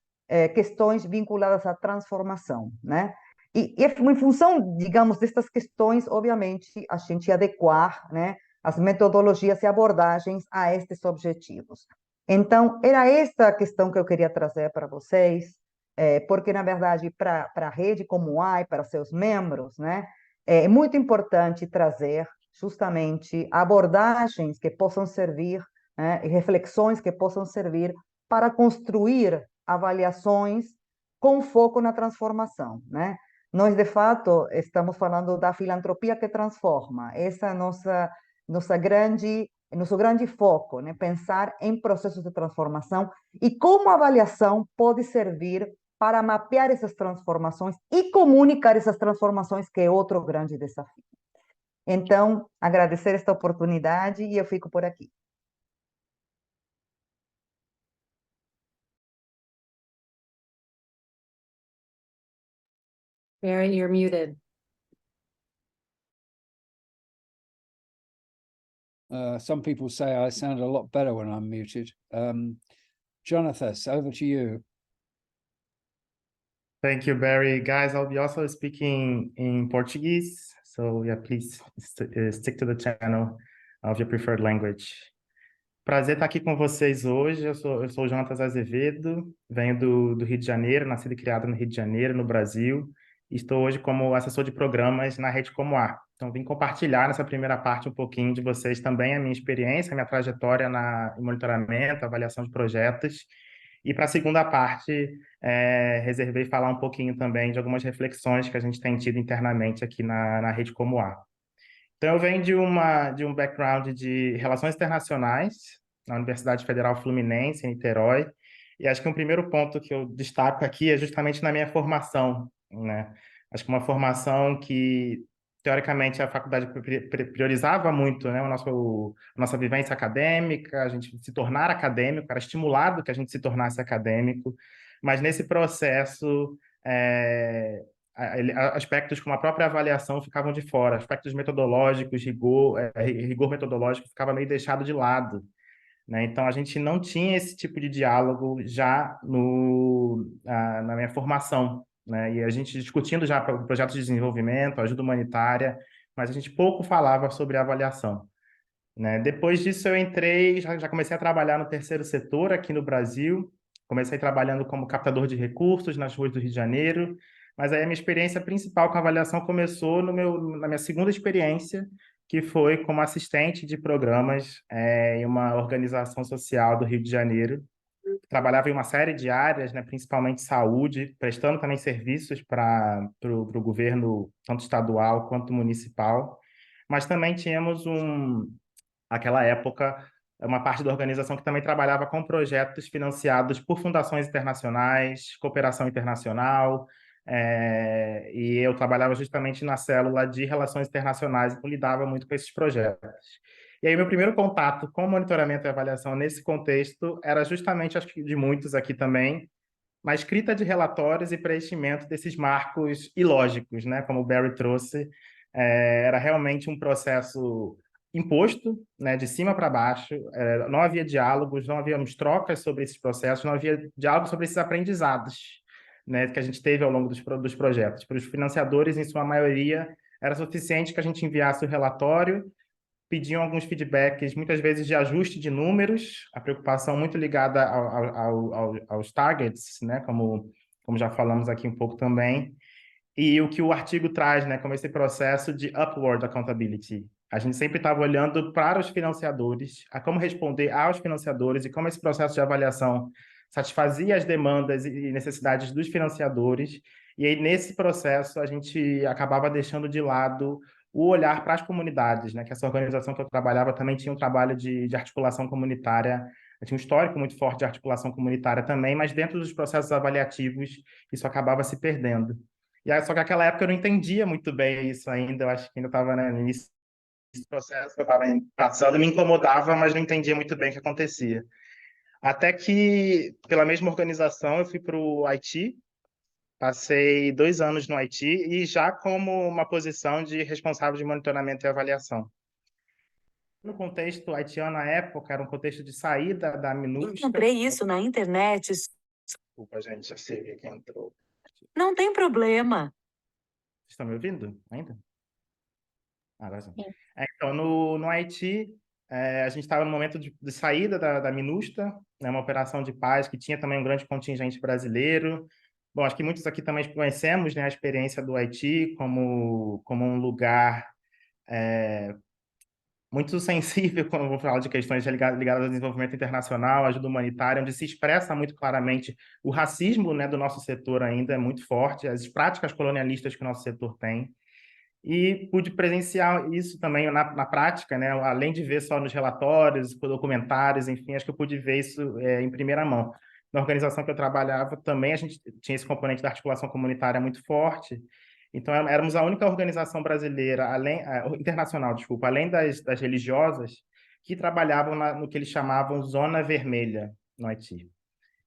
questões vinculadas à transformação, né? E em função, digamos, destas questões, obviamente, a gente adequar, né, as metodologias e abordagens a estes objetivos. Então, era esta a questão que eu queria trazer para vocês, porque, na verdade, para a rede como a e para seus membros, né, é muito importante trazer justamente abordagens que possam servir, né, e reflexões que possam servir para construir avaliações com foco na transformação, né? Nós, de fato, estamos falando da filantropia que transforma. Essa é a nosso grande foco, né? Pensar em processos de transformação e como a avaliação pode servir para mapear essas transformações e comunicar essas transformações, que é outro grande desafio. Então, agradecer esta oportunidade e eu fico por aqui. Barry, you're muted. Some people say I sound a lot better when I'm muted. Jonathan, over to you. Thank you, Barry. Guys, I'll be also speaking in Portuguese. So yeah, please stick to the channel of your preferred language. Prazer estar aqui com vocês hoje. Eu sou o Jonatas Azevedo, venho do Rio de Janeiro, nascido e criado no Rio de Janeiro, no Brasil. E estou hoje como assessor de programas na Rede Como A. Então, vim compartilhar nessa primeira parte um pouquinho de vocês também a minha experiência, a minha trajetória em monitoramento, avaliação de projetos. E para a segunda parte, reservei falar um pouquinho também de algumas reflexões que a gente tem tido internamente aqui na Rede Como A. Então, eu venho de um background de relações internacionais na Universidade Federal Fluminense, em Niterói, e acho que um primeiro ponto que eu destaco aqui é justamente na minha formação, né? Acho que uma formação que, teoricamente, a faculdade priorizava muito, né, a nossa vivência acadêmica, a gente se tornar acadêmico, era estimulado que a gente se tornasse acadêmico, mas nesse processo, aspectos como a própria avaliação ficavam de fora, aspectos metodológicos, rigor metodológico ficava meio deixado de lado, né? Então, a gente não tinha esse tipo de diálogo já na minha formação, né? E a gente discutindo já projetos de desenvolvimento, ajuda humanitária, mas a gente pouco falava sobre avaliação, né? Depois disso, eu entrei, já comecei a trabalhar no terceiro setor aqui no Brasil, comecei trabalhando como captador de recursos nas ruas do Rio de Janeiro, mas aí a minha experiência principal com avaliação começou na minha segunda experiência, que foi como assistente de programas em uma organização social do Rio de Janeiro. Trabalhava em uma série de áreas, né, principalmente saúde, prestando também serviços para o governo, tanto estadual quanto municipal, mas também tínhamos naquela época, uma parte da organização que também trabalhava com projetos financiados por fundações internacionais, cooperação internacional, e eu trabalhava justamente na célula de relações internacionais e lidava muito com esses projetos. E aí, meu primeiro contato com monitoramento e avaliação nesse contexto era justamente, acho que de muitos aqui também, na escrita de relatórios e preenchimento desses marcos ilógicos, né? Como o Barry trouxe, era realmente um processo imposto, né, de cima para baixo, não havia diálogos, não havíamos trocas sobre esses processos, não havia diálogo sobre esses aprendizados, né, que a gente teve ao longo dos projetos. Para os financiadores, em sua maioria, era suficiente que a gente enviasse o relatório, pediam alguns feedbacks, muitas vezes de ajuste de números, a preocupação muito ligada aos targets, né, como já falamos aqui um pouco também, e o que o artigo traz, né, como esse processo de upward accountability. A gente sempre estava olhando para os financiadores, a como responder aos financiadores e como esse processo de avaliação satisfazia as demandas e necessidades dos financiadores. E aí, nesse processo, a gente acabava deixando de lado o olhar para as comunidades, né? Que essa organização que eu trabalhava também tinha um trabalho de articulação comunitária, tinha um histórico muito forte de articulação comunitária também, mas dentro dos processos avaliativos, isso acabava se perdendo. E aí, só que naquela época eu não entendia muito bem isso ainda, eu acho que ainda estava, né, no início do processo que eu estava passando, me incomodava, mas não entendia muito bem o que acontecia. Até que, pela mesma organização, eu fui para o Haiti, passei 2 anos no Haiti e já como uma posição de responsável de monitoramento e avaliação. No contexto haitiano, na época, era um contexto de saída da MINUSTA. Encontrei isso na internet. Desculpa, gente, já sei quem entrou. Não tem problema. Vocês estão me ouvindo ainda? Agora sim. Sim. Então, no Haiti, a gente estava no momento de saída da MINUSTA, né, uma operação de paz que tinha também um grande contingente brasileiro. Bom, acho que muitos aqui também conhecemos, né, a experiência do Haiti como um lugar muito sensível quando eu vou falar de questões ligadas ao desenvolvimento internacional, ajuda humanitária, onde se expressa muito claramente o racismo, né, do nosso setor ainda é muito forte, as práticas colonialistas que o nosso setor tem. E pude presenciar isso também na prática, né? Além de ver só nos relatórios, documentários, enfim, acho que eu pude ver isso em primeira mão. Na organização que eu trabalhava também, a gente tinha esse componente da articulação comunitária muito forte, então éramos a única organização brasileira, internacional, desculpa, além das religiosas, que trabalhavam no que eles chamavam Zona Vermelha no Haiti,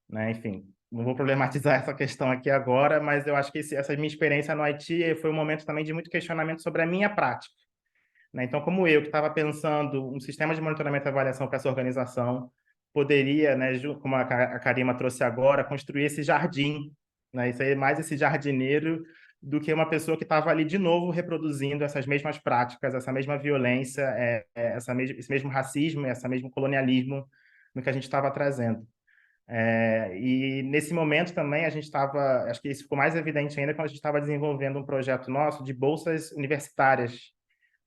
né? Enfim, não vou problematizar essa questão aqui agora, mas eu acho que essa minha experiência no Haiti foi um momento também de muito questionamento sobre a minha prática, né? Então, como eu que estava pensando um sistema de monitoramento e avaliação para essa organização, poderia, né, como a Karima trouxe agora, construir esse jardim, né? Isso aí, mais esse jardineiro do que uma pessoa que estava ali de novo reproduzindo essas mesmas práticas, essa mesma violência, esse mesmo racismo, esse mesmo colonialismo no que a gente estava trazendo. E nesse momento também a gente estava, acho que isso ficou mais evidente ainda quando a gente estava desenvolvendo um projeto nosso de bolsas universitárias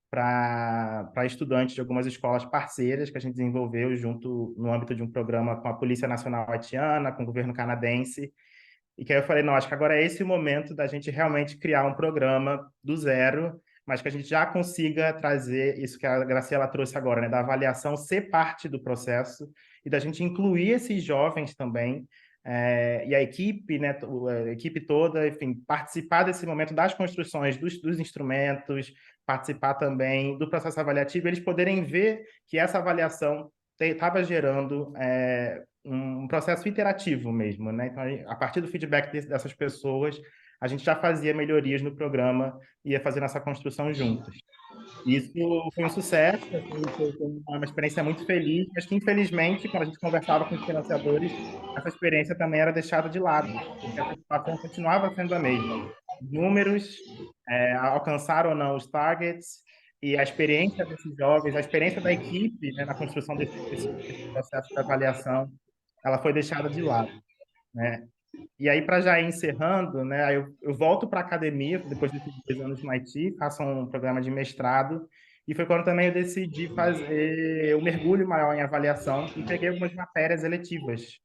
para estudantes de algumas escolas parceiras que a gente desenvolveu junto no âmbito de um programa com a Polícia Nacional Haitiana, com o governo canadense, e que aí eu falei, não, acho que agora é esse o momento da gente realmente criar um programa do zero, mas que a gente já consiga trazer isso que a Graciela trouxe agora, né, da avaliação ser parte do processo e da gente incluir esses jovens também, e a equipe, né, a equipe toda, enfim, participar desse momento das construções dos instrumentos, participar também do processo avaliativo, eles poderem ver que essa avaliação estava gerando um processo iterativo mesmo, né? Então, a partir do feedback dessas pessoas, a gente já fazia melhorias no programa e ia fazendo essa construção juntos. Isso foi um sucesso, assim, foi uma experiência muito feliz, mas que, infelizmente, quando a gente conversava com os financiadores, essa experiência também era deixada de lado, porque a preocupação continuava sendo a mesma. Os números, alcançar ou não os targets, e a experiência desses jovens, a experiência da equipe, né, na construção desse processo de avaliação, ela foi deixada de lado, né? E aí, para já ir encerrando, né, aí eu volto para a academia, depois desses 2 anos no Haiti, faço um programa de mestrado, e foi quando também eu decidi fazer um mergulho maior em avaliação e peguei algumas matérias eletivas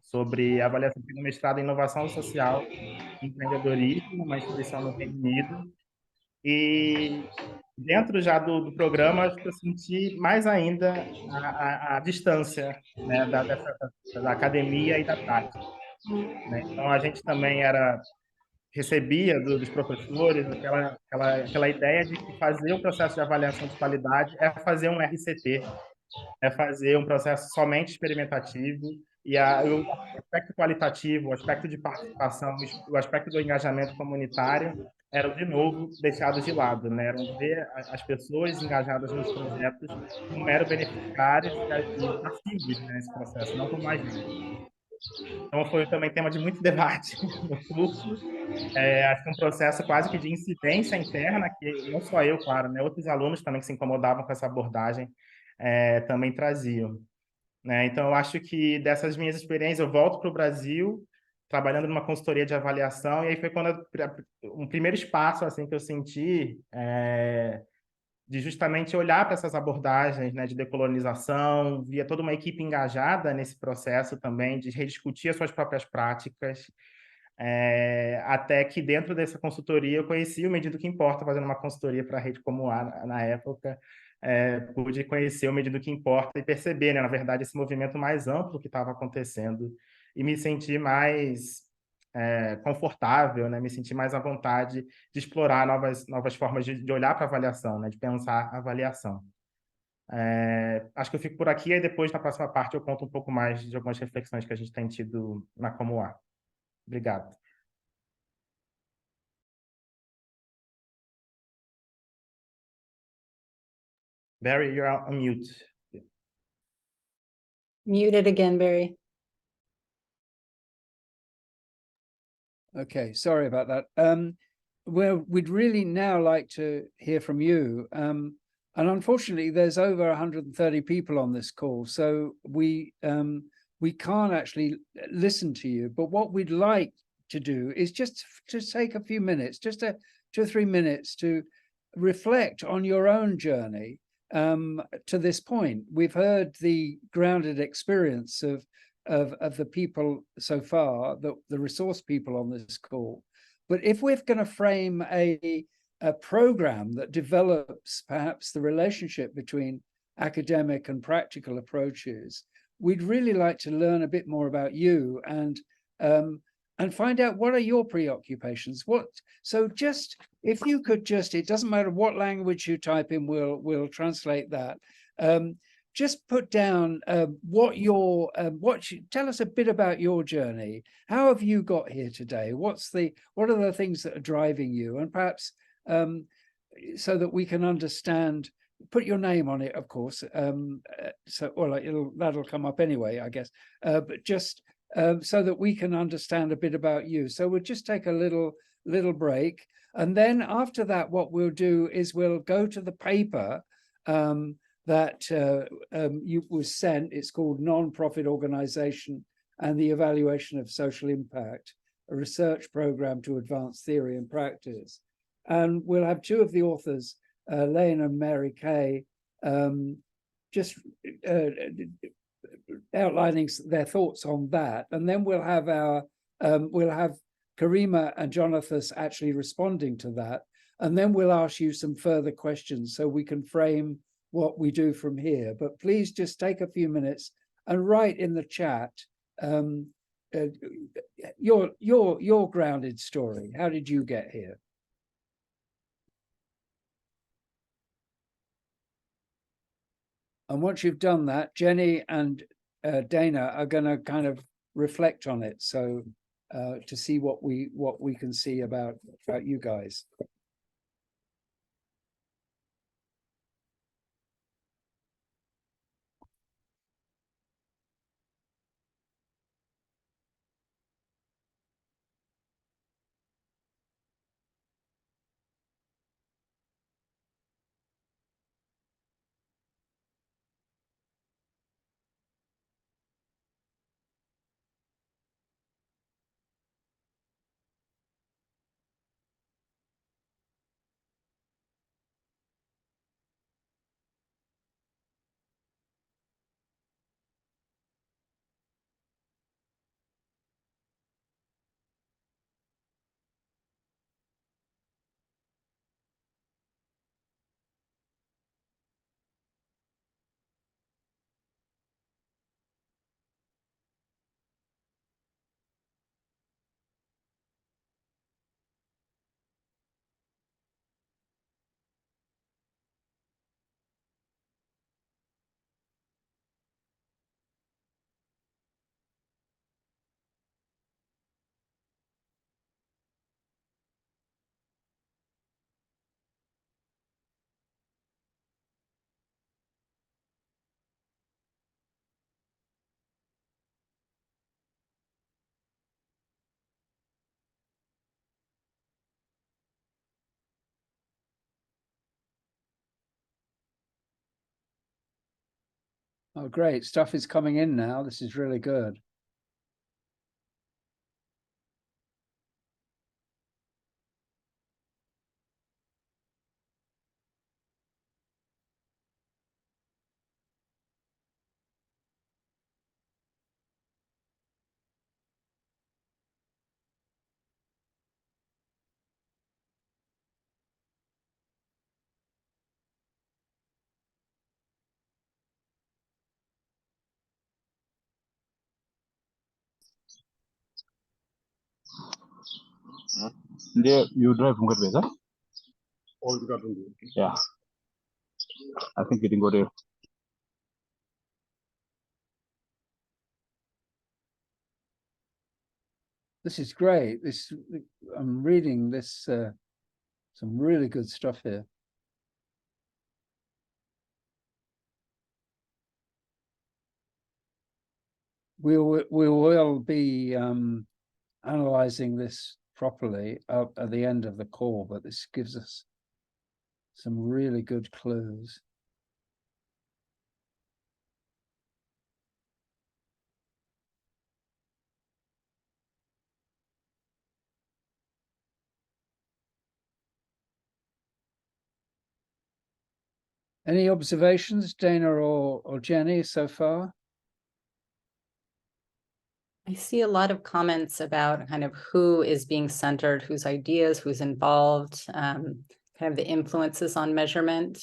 sobre avaliação do mestrado em inovação social e empreendedorismo, uma instituição no Reino Unido. E dentro já do programa, acho que eu senti mais ainda a distância, né, da academia e da prática, né? Então, a gente também recebia dos professores aquela ideia de que fazer o processo de avaliação de qualidade é fazer um RCT, é fazer um processo somente experimentativo, e o aspecto qualitativo, o aspecto de participação, o aspecto do engajamento comunitário eram, de novo, deixados de lado, né? Eram ver as pessoas engajadas nos projetos como mero beneficiários e passivos, né, nesse processo, não como agentes. Então, foi também tema de muito debate no curso. Acho que um processo quase que de incidência interna, que não só eu, claro, né? Outros alunos também que se incomodavam com essa abordagem também traziam, né? Então, eu acho que dessas minhas experiências, eu volto para o Brasil, trabalhando numa consultoria de avaliação, e aí foi quando um primeiro espaço assim que eu senti de justamente olhar para essas abordagens, né, de decolonização, via toda uma equipe engajada nesse processo também, de rediscutir as suas próprias práticas, até que dentro dessa consultoria eu conheci o Medido que Importa, fazendo uma consultoria para a Rede Como A na época, pude conhecer o Medido que Importa e perceber, né, na verdade, esse movimento mais amplo que estava acontecendo e me sentir mais confortável, né, me sentir mais à vontade de explorar novas formas de olhar para a avaliação, né, de pensar a avaliação. Acho que eu fico por aqui, e depois, na próxima parte, eu conto um pouco mais de algumas reflexões que a gente tem tido na Como A. Obrigado. Barry, you're on mute. Muted again, Barry. Okay, sorry about that. Well, we'd really now like to hear from you. And unfortunately, there's over 130 people on this call, so we can't actually listen to you. But what we'd like to do is just to take a few minutes, just 2 or 3 minutes, to reflect on your own journey to this point. We've heard the grounded experience of the people so far, the resource people on this call. But if we're going to frame a program that develops perhaps the relationship between academic and practical approaches, we'd really like to learn a bit more about you and find out what are your preoccupations. So just if you could just, it doesn't matter what language you type in, we'll translate that. Just put down tell us a bit about your journey. How have you got here today? What are the things that are driving you? And perhaps so that we can understand, put your name on it, of course. That'll come up anyway, I guess. But just so that we can understand a bit about you. So we'll just take a little break. And then after that, what we'll do is we'll go to the paper that was sent. It's called Non-Profit Organization and the Evaluation of Social Impact, a research program to advance theory and practice. And we'll have two of the authors, Lane and Mary Kay, just outlining their thoughts on that. And then we'll have Karima and Jonathan actually responding to that. And then we'll ask you some further questions so we can frame what we do from here. But please just take a few minutes and write in the chat your grounded story. How did you get here? And once you've done that, Jenny and Dana are going to kind of reflect on it, so to see what we can see about you guys. Oh, great. Stuff is coming in now. This is really good. There, you drive from Goodways, huh? Yeah. I think you can go there. This is great. I'm reading this, some really good stuff here. We will be analyzing this properly at the end of the call, but this gives us some really good clues. Any observations, Dana or Jenny, so far? I see a lot of comments about kind of who is being centered, whose ideas, who's involved, kind of the influences on measurement,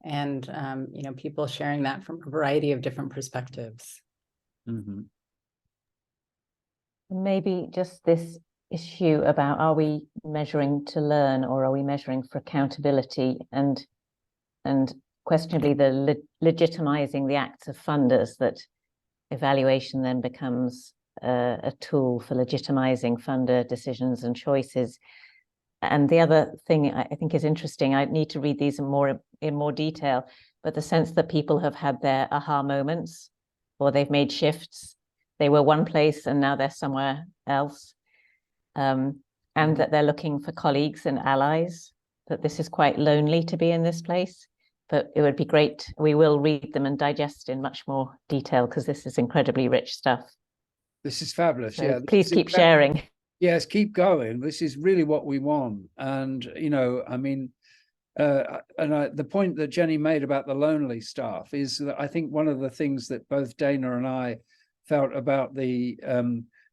and you know, people sharing that from a variety of different perspectives. Mm-hmm. Maybe just this issue about, are we measuring to learn or are we measuring for accountability, and questionably the legitimizing the acts of funders, that evaluation then becomes a tool for legitimizing funder decisions and choices. And the other thing I think is interesting, I need to read these in more detail, but the sense that people have had their aha moments, or they've made shifts. They were one place and now they're somewhere else. And that they're looking for colleagues and allies, that this is quite lonely to be in this place. But it would be great. We will read them and digest in much more detail, because this is incredibly rich stuff. This is fabulous. So yeah. Please keep sharing. Yes, keep going. This is really what we want. And, you know, I mean, the point that Jenny made about the lonely staff is that I think one of the things that both Dana and I felt about the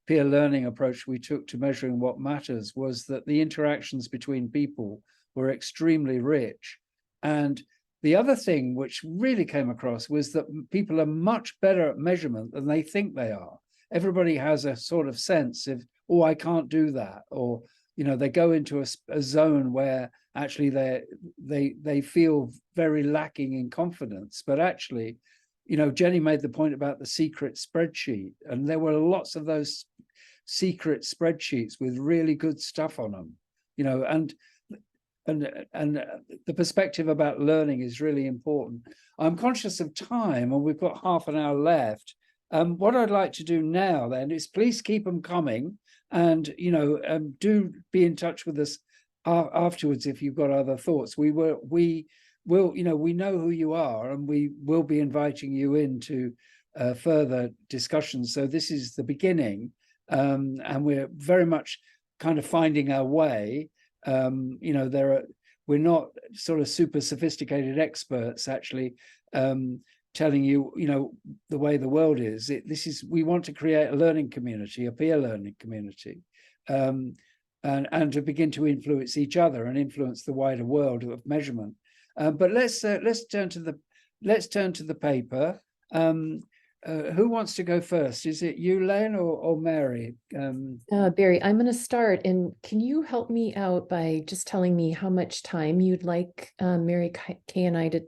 peer learning approach we took to measuring what matters was that the interactions between people were extremely rich. And the other thing which really came across was that people are much better at measurement than they think they are. Everybody has a sort of sense of, oh, I can't do that, or you know, they go into a zone where actually they feel very lacking in confidence. But actually, you know, Jenny made the point about the secret spreadsheet, and there were lots of those secret spreadsheets with really good stuff on them, you know, and the perspective about learning is really important. I'm conscious of time, and we've got half an hour left. What I'd like to do now then is please keep them coming, and you know, do be in touch with us afterwards if you've got other thoughts. We will, you know, we know who you are, and we will be inviting you into further discussions. So this is the beginning, and we're very much kind of finding our way. You know, we're not sort of super sophisticated experts actually telling you, you know, the way the world is. We want to create a learning community, a peer learning community, and to begin to influence each other and influence the wider world of measurement. But let's turn to the paper. Who wants to go first? Is it you, Len, or Mary? Barry, I'm going to start. And can you help me out by just telling me how much time you'd like Mary Kay and I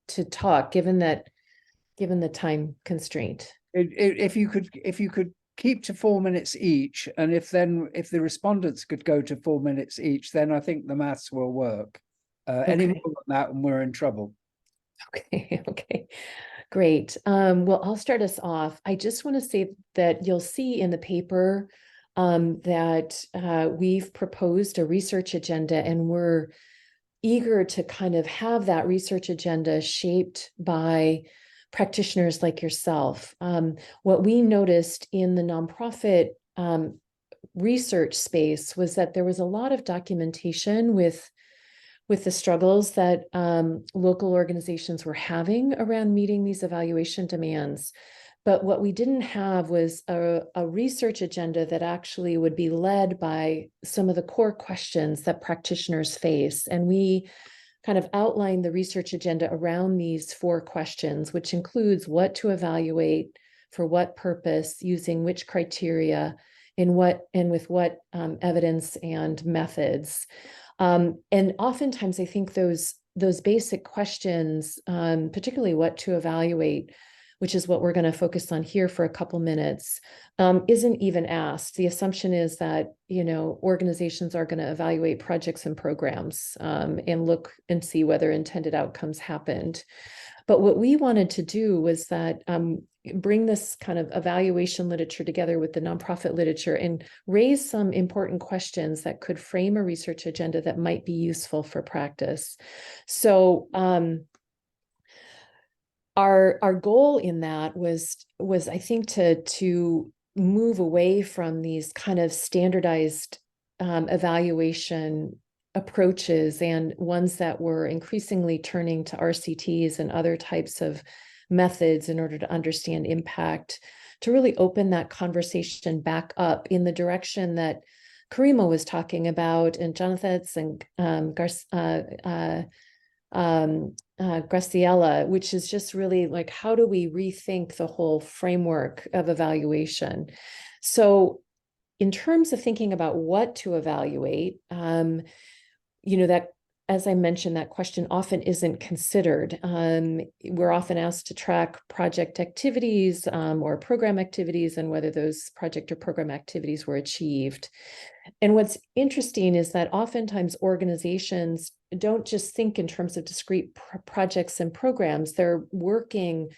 to talk, given the time constraint? If you could keep to 4 minutes each, and if the respondents could go to 4 minutes each, then I think the maths will work. Any more than that, and we're in trouble. Okay. Great. Well, I'll start us off. I just want to say that you'll see in the paper that we've proposed a research agenda, and we're eager to kind of have that research agenda shaped by practitioners like yourself. What we noticed in the nonprofit research space was that there was a lot of documentation with the struggles that local organizations were having around meeting these evaluation demands. But what we didn't have was a research agenda that actually would be led by some of the core questions that practitioners face. And we kind of outlined the research agenda around these 4 questions, which includes what to evaluate, for what purpose, using which criteria, and with what evidence and methods. And oftentimes I think those basic questions, particularly what to evaluate, which is what we're going to focus on here for a couple minutes, isn't even asked. The assumption is that, organizations are going to evaluate projects and programs and look and see whether intended outcomes happened. But what we wanted to do was that bring this kind of evaluation literature together with the nonprofit literature and raise some important questions that could frame a research agenda that might be useful for practice. So our goal in that was I think to move away from these kind of standardized evaluation approaches and ones that were increasingly turning to RCTs and other types of methods in order to understand impact, to really open that conversation back up in the direction that Karima was talking about, and Jonathan and Graciela, which is just really like, how do we rethink the whole framework of evaluation? So in terms of thinking about what to evaluate, that, as I mentioned, that question often isn't considered. We're often asked to track project activities or program activities and whether those project or program activities were achieved. And what's interesting is that oftentimes organizations don't just think in terms of discrete projects and programs. They're working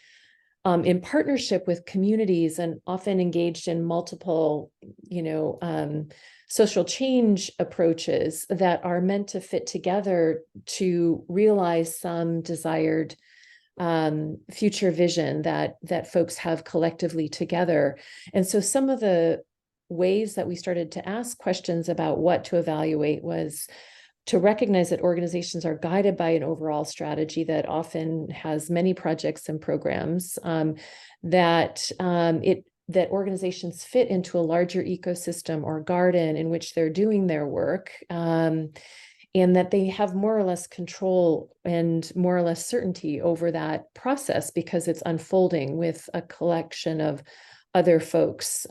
in partnership with communities and often engaged in multiple, social change approaches that are meant to fit together to realize some desired future vision that folks have collectively together. And so some of the ways that we started to ask questions about what to evaluate was to recognize that organizations are guided by an overall strategy that often has many projects and programs, that organizations fit into a larger ecosystem or garden in which they're doing their work, and that they have more or less control and more or less certainty over that process because it's unfolding with a collection of other folks.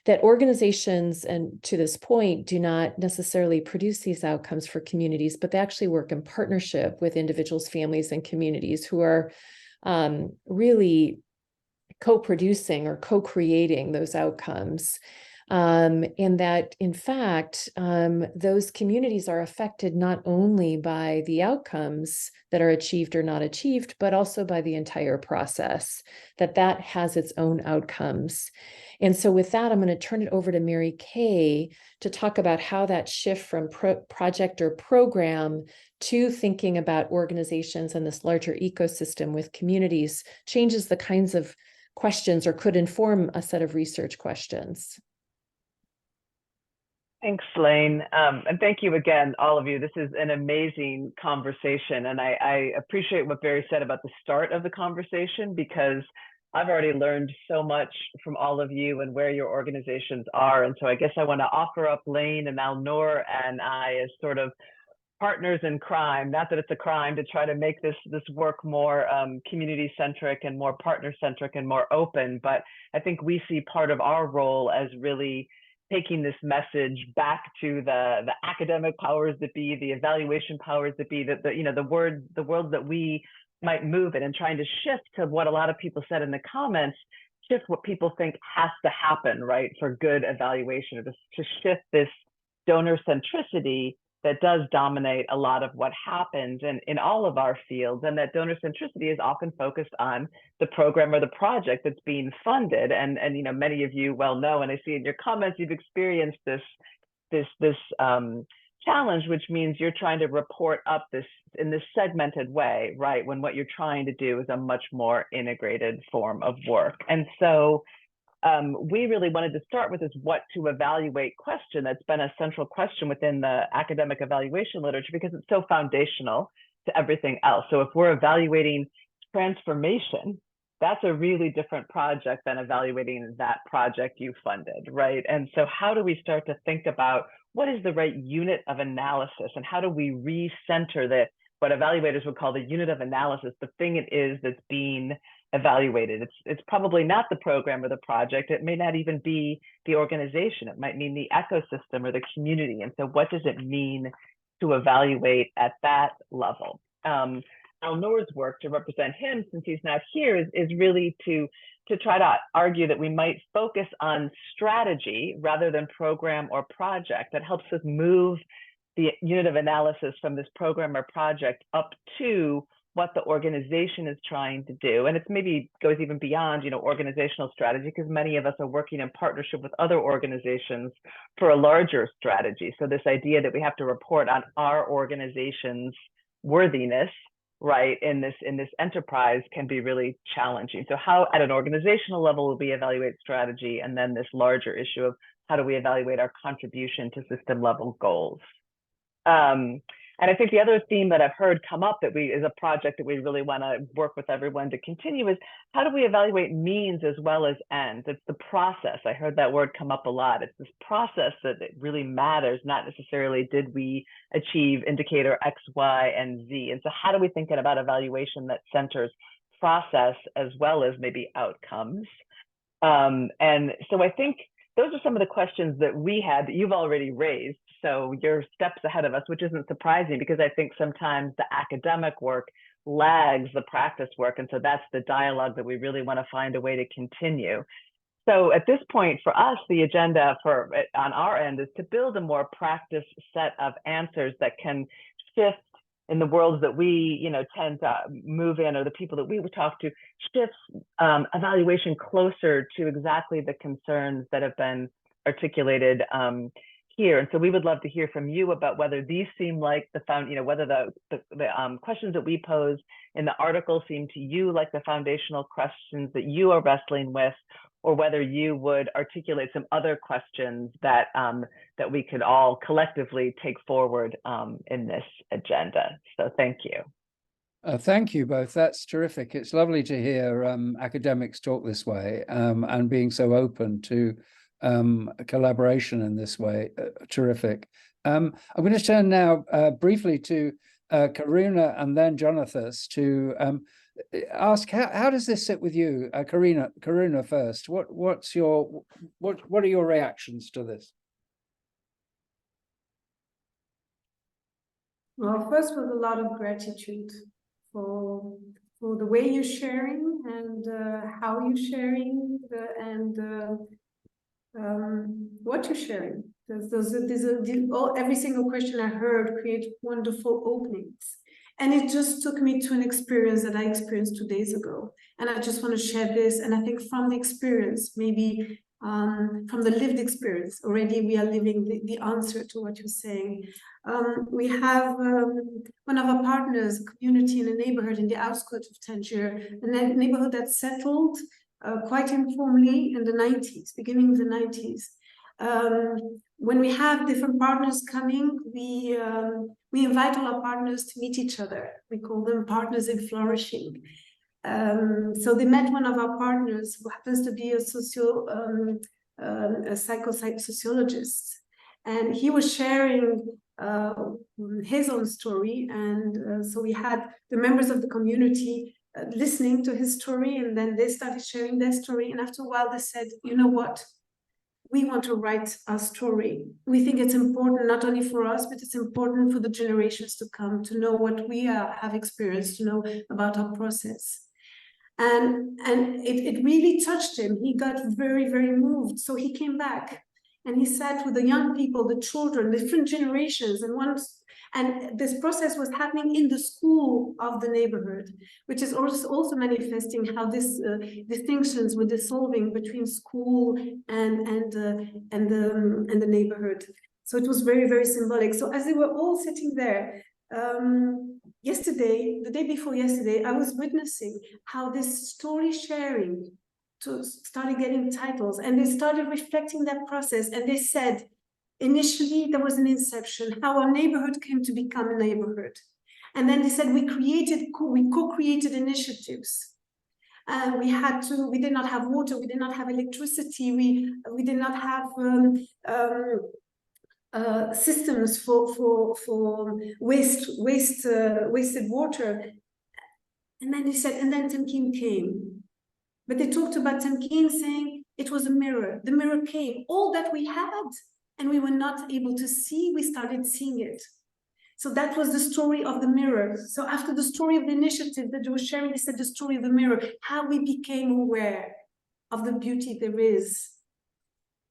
That organizations, and to this point, do not necessarily produce these outcomes for communities, but they actually work in partnership with individuals, families, and communities who are really co-producing or co-creating those outcomes. And that, in fact, those communities are affected not only by the outcomes that are achieved or not achieved, but also by the entire process, that has its own outcomes. And so with that, I'm going to turn it over to Mary Kay to talk about how that shift from project or program to thinking about organizations and this larger ecosystem with communities changes the kinds of questions or could inform a set of research questions. Thanks, Lane. And thank you again, all of you. This is an amazing conversation. And I appreciate what Barry said about the start of the conversation, because I've already learned so much from all of you and where your organizations are. And so I guess I want to offer up Lane and Alnor and I as sort of partners in crime, not that it's a crime to try to make this work more community-centric and more partner-centric and more open. But I think we see part of our role as really taking this message back to the academic powers that be, the evaluation powers that be, the world that we might move in, and trying to shift to what a lot of people said in the comments, shift what people think has to happen, right, for good evaluation, or to shift this donor centricity that does dominate a lot of what happens in all of our fields. And that donor centricity is often focused on the program or the project that's being funded. And many of you well know, and I see in your comments, you've experienced this challenge, which means you're trying to report up this in this segmented way, right? When what you're trying to do is a much more integrated form of work. And so we really wanted to start with this what to evaluate question that's been a central question within the academic evaluation literature because it's so foundational to everything else. So if we're evaluating transformation, that's a really different project than evaluating that project you funded, right? And so how do we start to think about what is the right unit of analysis and how do we recenter what evaluators would call the unit of analysis, the thing it is that's being evaluated. It's probably not the program or the project. It may not even be the organization. It might mean the ecosystem or the community. And so what does it mean to evaluate at that level? Al-Noor's work, to represent him since he's not here, is really to try to argue that we might focus on strategy rather than program or project. That helps us move the unit of analysis from this program or project up to what the organization is trying to do. And it maybe goes even beyond, organizational strategy, because many of us are working in partnership with other organizations for a larger strategy. So this idea that we have to report on our organization's worthiness, right, in this enterprise can be really challenging. So how at an organizational level will we evaluate strategy, and then this larger issue of how do we evaluate our contribution to system level goals? And I think the other theme that I've heard come up that is a project that we really want to work with everyone to continue is how do we evaluate means as well as ends? It's the process. I heard that word come up a lot. It's this process that really matters, not necessarily did we achieve indicator X, Y, and Z. And so how do we think about evaluation that centers process as well as maybe outcomes? And so I think those are some of the questions that we had that you've already raised. So you're steps ahead of us, which isn't surprising because I think sometimes the academic work lags the practice work. And so that's the dialogue that we really want to find a way to continue. So at this point for us, the agenda on our end is to build a more practice set of answers that can shift in the worlds that we tend to move in, or the people that we would talk to, shifts evaluation closer to exactly the concerns that have been articulated here. And so we would love to hear from you about whether these seem like whether the questions that we pose in the article seem to you like the foundational questions that you are wrestling with, or whether you would articulate some other questions that that we could all collectively take forward in this agenda. So thank you. Thank you both. That's terrific. It's lovely to hear academics talk this way and being so open to collaboration in this way. Terrific. I'm going to turn now briefly to Karuna and then Jonathan to ask how does this sit with you, Karuna first. What are your reactions to this? Well, first, with a lot of gratitude for the way you're sharing and how you're sharing what you're sharing. Every single question I heard create wonderful openings. And it just took me to an experience that I experienced 2 days ago. And I just want to share this. And I think from the experience, maybe from the lived experience, already we are living the answer to what you're saying. We have one of our partners, a community in a neighborhood in the outskirts of Tangier, a neighborhood that settled quite informally in the 90s, beginning of the 90s. When we have different partners coming, we invite all our partners to meet each other. We call them partners in flourishing. So they met one of our partners who happens to be a psychosociologist, and he was sharing his own story. And so we had the members of the community listening to his story, and then they started sharing their story. And after a while, they said, "You know what? We want to write our story. We think it's important not only for us, but it's important for the generations to come to know what we have experienced, to know about our process." And it really touched him. He got very, very moved. So he came back and he sat with the young people, the children, different generations. And this process was happening in the school of the neighborhood, which is also manifesting how these distinctions were dissolving between school and the neighborhood. So it was very, very symbolic. So as they were all sitting there, yesterday, the day before yesterday, I was witnessing how this story sharing started getting titles, and they started reflecting that process. And they said, initially, there was an inception, how our neighborhood came to become a neighborhood. And then they said we co-created initiatives. We did not have water, we did not have electricity, we did not have systems for wasted water. And then they said, and then Temkin came. But they talked about Temkin saying it was a mirror. The mirror came. All that we had and we were not able to see, we started seeing it. So that was the story of the mirror. So after the story of the initiative that they were sharing, they said the story of the mirror, how we became aware of the beauty there is.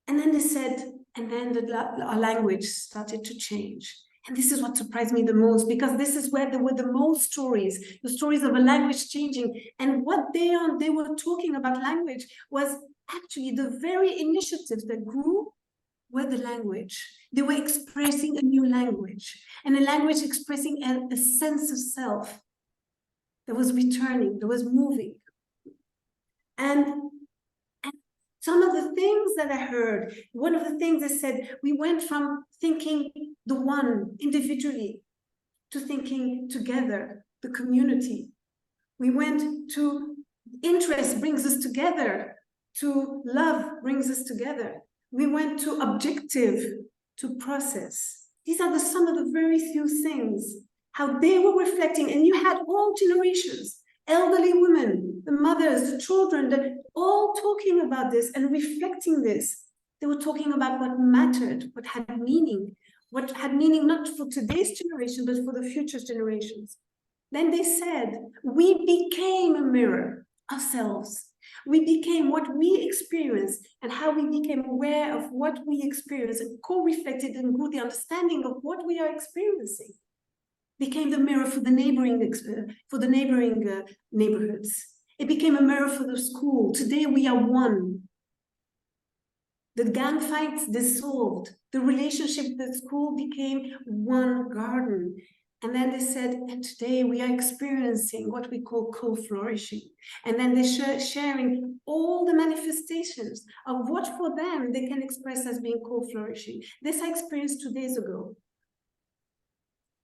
And then they said, and then our language started to change. And this is what surprised me the most, because this is where there were the most stories, the stories of a language changing. And what they were talking about language was actually the very initiatives that grew were the language. They were expressing a new language, and a language expressing a sense of self that was returning, that was moving. And some of the things that I heard, one of the things they said, we went from thinking the one individually to thinking together, the community. We went to interest brings us together, to love brings us together. We went to objective, to process. These are some of the very few things, how they were reflecting, and you had all generations, elderly women, the mothers, the children, all talking about this and reflecting this. They were talking about what mattered, what had meaning not for today's generation, but for the future generations. Then they said, we became a mirror ourselves. We became what we experienced, and how we became aware of what we experienced and co-reflected and grew the understanding of what we are experiencing. Became the mirror for the neighboring neighborhoods. It became a mirror for the school. Today we are one. The gang fights dissolved. The relationship with the school became one garden. And then they said, and today we are experiencing what we call co-flourishing. And then they're sharing all the manifestations of what for them they can express as being co-flourishing. This I experienced 2 days ago.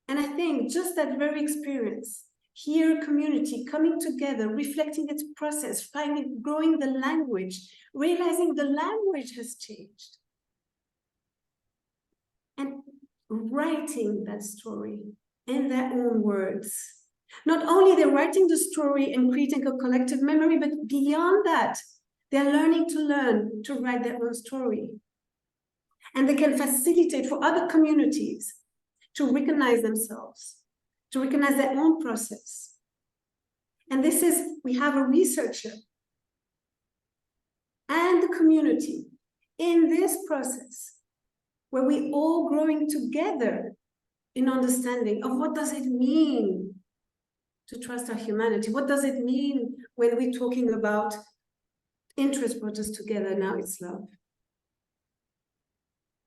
And I think just that very experience, here community coming together, reflecting its process, finding, growing the language, realizing the language has changed. And writing that story in their own words. Not only they're writing the story and creating a collective memory, but beyond that, they're learning to write their own story. And they can facilitate for other communities to recognize themselves, to recognize their own process. And this is, we have a researcher and the community in this process where we all growing together in understanding of what does it mean to trust our humanity? What does it mean when we're talking about interest brought us together, now it's love?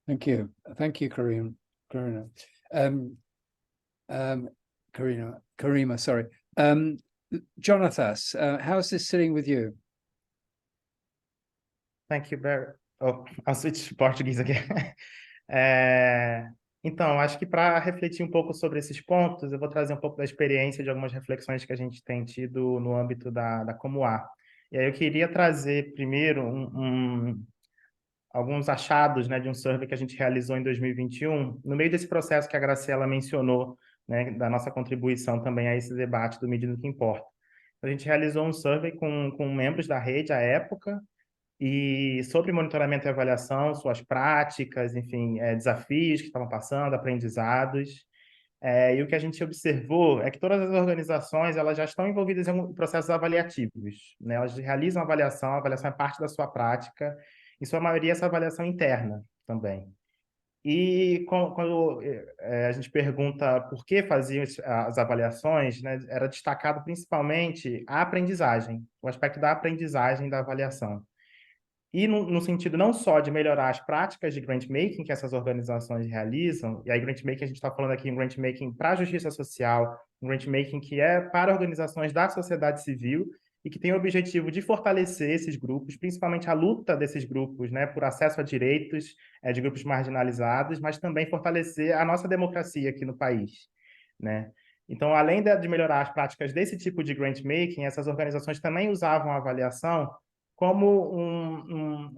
Thank you. Thank you, Karima. Karima, sorry. Jonathas, how's this sitting with you? Thank you, Barry. Oh, I'll switch português aqui. Então, acho que para refletir um pouco sobre esses pontos, eu vou trazer um pouco da experiência de algumas reflexões que a gente tem tido no âmbito da Comoá. E aí eu queria trazer primeiro alguns achados, né, de um survey que a gente realizou em 2021, no meio desse processo que a Graciela mencionou, né, da nossa contribuição também a esse debate do Medindo que Importa. A gente realizou um survey com membros da rede à época, e sobre monitoramento e avaliação, suas práticas, enfim, desafios que estavam passando, aprendizados. E o que a gente observou é que todas as organizações elas já estão envolvidas em processos avaliativos, né? Elas realizam a avaliação é parte da sua prática, em sua maioria essa avaliação interna também. E quando a gente pergunta por que faziam as avaliações, né, era destacado principalmente a aprendizagem, o aspecto da aprendizagem da avaliação. e no sentido não só de melhorar as práticas de grant-making que essas organizações realizam, e aí grant-making a gente está falando aqui em grant-making para a justiça social, um grant-making que é para organizações da sociedade civil e que tem o objetivo de fortalecer esses grupos, principalmente a luta desses grupos, né, por acesso a direitos de grupos marginalizados, mas também fortalecer a nossa democracia aqui no país, né? Então, além de melhorar as práticas desse tipo de grant-making, essas organizações também usavam a avaliação como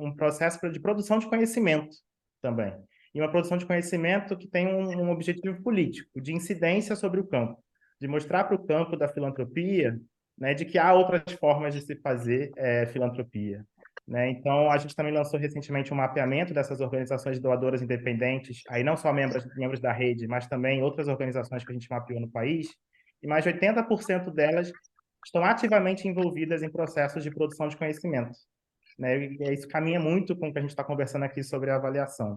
um processo de produção de conhecimento também. E uma produção de conhecimento que tem um objetivo político, de incidência sobre o campo, de mostrar para o campo da filantropia, né, de que há outras formas de se fazer filantropia. Né? Então, a gente também lançou recentemente um mapeamento dessas organizações doadoras independentes, aí não só membros da rede, mas também outras organizações que a gente mapeou no país, e mais de 80% delas estão ativamente envolvidas em processos de produção de conhecimento. Né? E isso caminha muito com o que a gente está conversando aqui sobre a avaliação.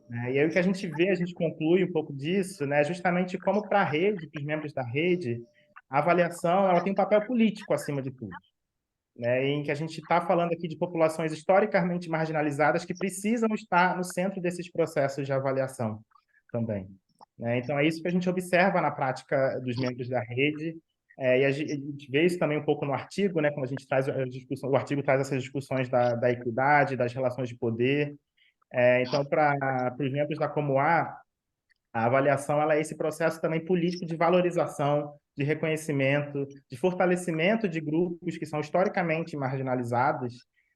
Né? E aí o que a gente vê, a gente conclui um pouco disso, né, justamente como para a rede, para os membros da rede, a avaliação ela tem um papel político acima de tudo. Né, em que a gente está falando aqui de populações historicamente marginalizadas que precisam estar no centro desses processos de avaliação também. Né? Então, é isso que a gente observa na prática dos membros da rede, e a gente vê isso também um pouco no artigo, né, quando a gente traz a discussão, o artigo traz essas discussões da equidade, das relações de poder. Então, para os membros da Comoá, a avaliação ela é esse processo também político de valorização, de reconhecimento, de fortalecimento de grupos que são historicamente marginalizados,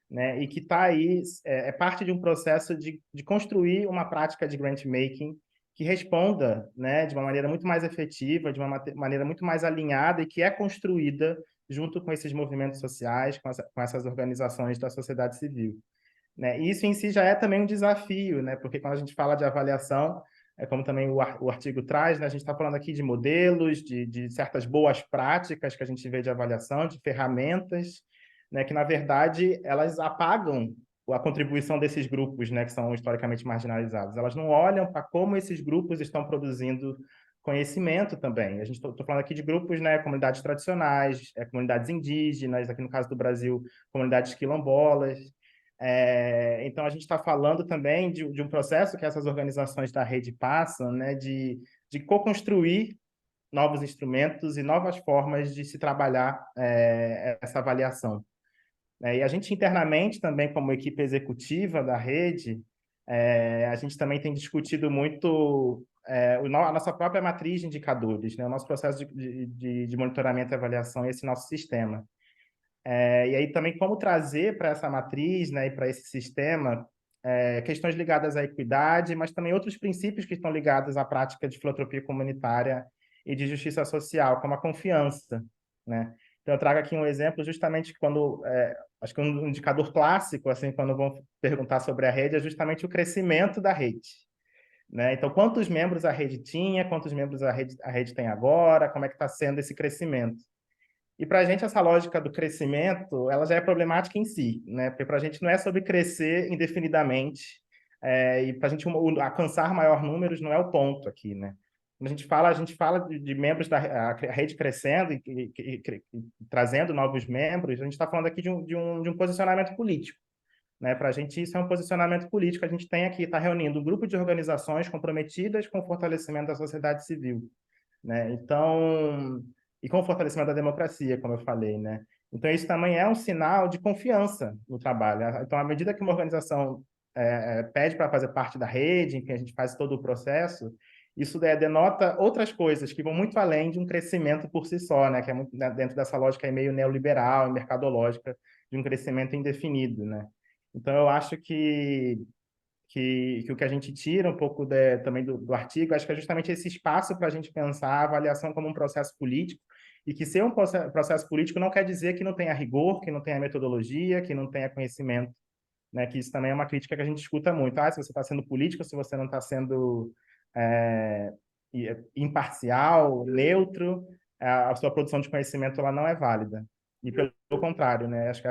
né, e que está aí, é parte de um processo de construir uma prática de grant-making que responda, né, de uma maneira muito mais efetiva, de uma maneira muito mais alinhada e que é construída junto com esses movimentos sociais, com essas organizações da sociedade civil. Né? E isso em si já é também um desafio, né? Porque quando a gente fala de avaliação, como também o artigo traz, né? A gente está falando aqui de modelos, de certas boas práticas que a gente vê de avaliação, de ferramentas, né? Que, na verdade, elas apagam a contribuição desses grupos, né? Que são historicamente marginalizados. Elas não olham para como esses grupos estão produzindo conhecimento também. A gente estou falando aqui de grupos, né? Comunidades tradicionais, comunidades indígenas, aqui no caso do Brasil, comunidades quilombolas. Então, a gente está falando também de um processo que essas organizações da rede passam, né, de co-construir novos instrumentos e novas formas de se trabalhar essa avaliação. E a gente internamente também, como equipe executiva da rede, a gente também tem discutido muito a nossa própria matriz de indicadores, né, o nosso processo de monitoramento e avaliação e esse nosso sistema. E aí também como trazer para essa matriz, né, e para esse sistema questões ligadas à equidade, mas também outros princípios que estão ligados à prática de filantropia comunitária e de justiça social, como a confiança, né? Então eu trago aqui um exemplo justamente quando acho que um indicador clássico, assim, quando vão perguntar sobre a rede, é justamente o crescimento da rede. Né? Então, quantos membros a rede tinha, quantos membros a rede tem agora, como é que está sendo esse crescimento? E para a gente, essa lógica do crescimento, ela já é problemática em si, né? Porque para a gente não é sobre crescer indefinidamente, e para a gente alcançar maior números não é o ponto aqui, né? Quando a gente fala de membros da rede crescendo e trazendo novos membros, a gente está falando aqui de um posicionamento político. Né? Para a gente, isso é um posicionamento político. A gente tem aqui, está reunindo um grupo de organizações comprometidas com o fortalecimento da sociedade civil. Né? Então, e com o fortalecimento da democracia, como eu falei, né? Então, isso também é um sinal de confiança no trabalho. Então, à medida que uma organização pede para fazer parte da rede, em que a gente faz todo o processo, isso denota outras coisas que vão muito além de um crescimento por si só, né? Que é muito dentro dessa lógica aí meio neoliberal e mercadológica de um crescimento indefinido, né? Então, eu acho que o que a gente tira um pouco também do artigo, acho que é justamente esse espaço para a gente pensar a avaliação como um processo político, e que ser um processo político não quer dizer que não tenha rigor, que não tenha metodologia, que não tenha conhecimento, né? Que isso também é uma crítica que a gente escuta muito. Se você está sendo político, se você não está sendo imparcial, neutro, a sua produção de conhecimento ela não é válida. E pelo contrário, né? Acho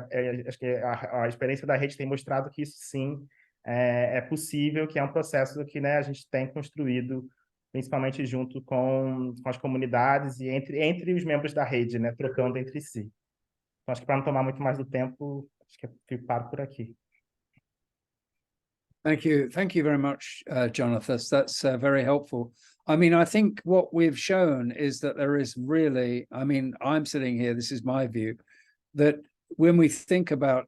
que a experiência da rede tem mostrado que isso sim é possível, que é um processo que, né, a gente tem construído, principalmente junto com as comunidades e entre os membros da rede, né, trocando entre si. Então, acho que para não tomar muito mais do tempo, acho que eu paro por aqui. Thank you very much, Jonathan. That's very helpful. I mean, I think what we've shown is that there is really, I mean, I'm sitting here, this is my view, that when we think about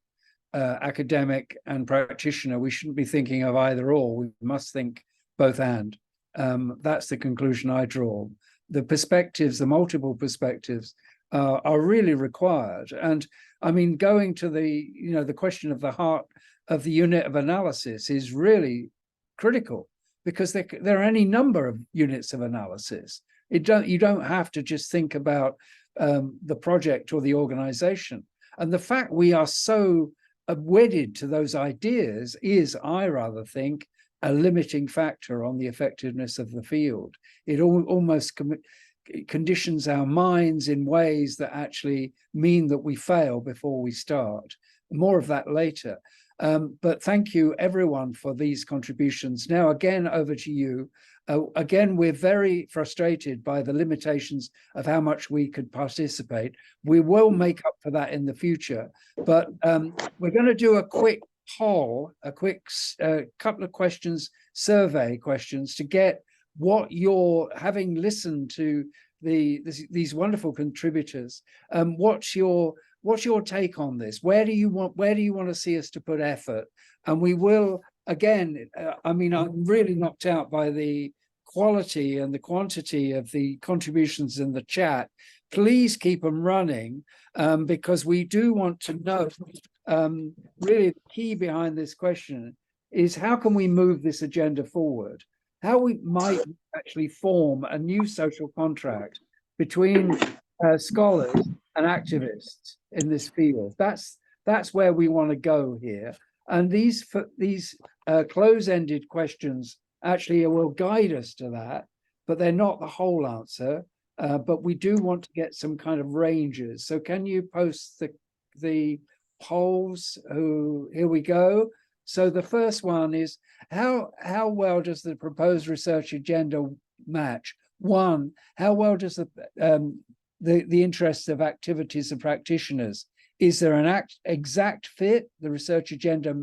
academic and practitioner, we shouldn't be thinking of either or. We must think both and. That's the conclusion I draw. The perspectives, the multiple perspectives, are really required. And I mean, going to the question of the heart of the unit of analysis is really critical, because there are any number of units of analysis. You don't have to just think about the project or the organization. And the fact we are so wedded to those ideas is, I rather think, a limiting factor on the effectiveness of the field. It almost conditions our minds in ways that actually mean that we fail before we start. More of that later. But thank you, everyone, for these contributions. Now, again, over to you. Again, we're very frustrated by the limitations of how much we could participate. We will make up for that in the future. But we're going to do a quick poll, a quick couple of questions, survey questions, to get what you're, having listened to these wonderful contributors, what's your take on this? Where do you want to see us to put effort? And we will, again, I mean, I'm really knocked out by the quality and the quantity of the contributions in the chat. Please keep them running, because we do want to know, really the key behind this question is, how can we move this agenda forward? How we might actually form a new social contract between scholars and activists in this field. That's where we want to go here. And these close-ended questions actually will guide us to that, but they're not the whole answer. But we do want to get some kind of ranges. So can you post the polls? Here we go. So the first one is, how well does the proposed research agenda match? One, how well does the interests of activities and practitioners? Is there an exact fit? The research agenda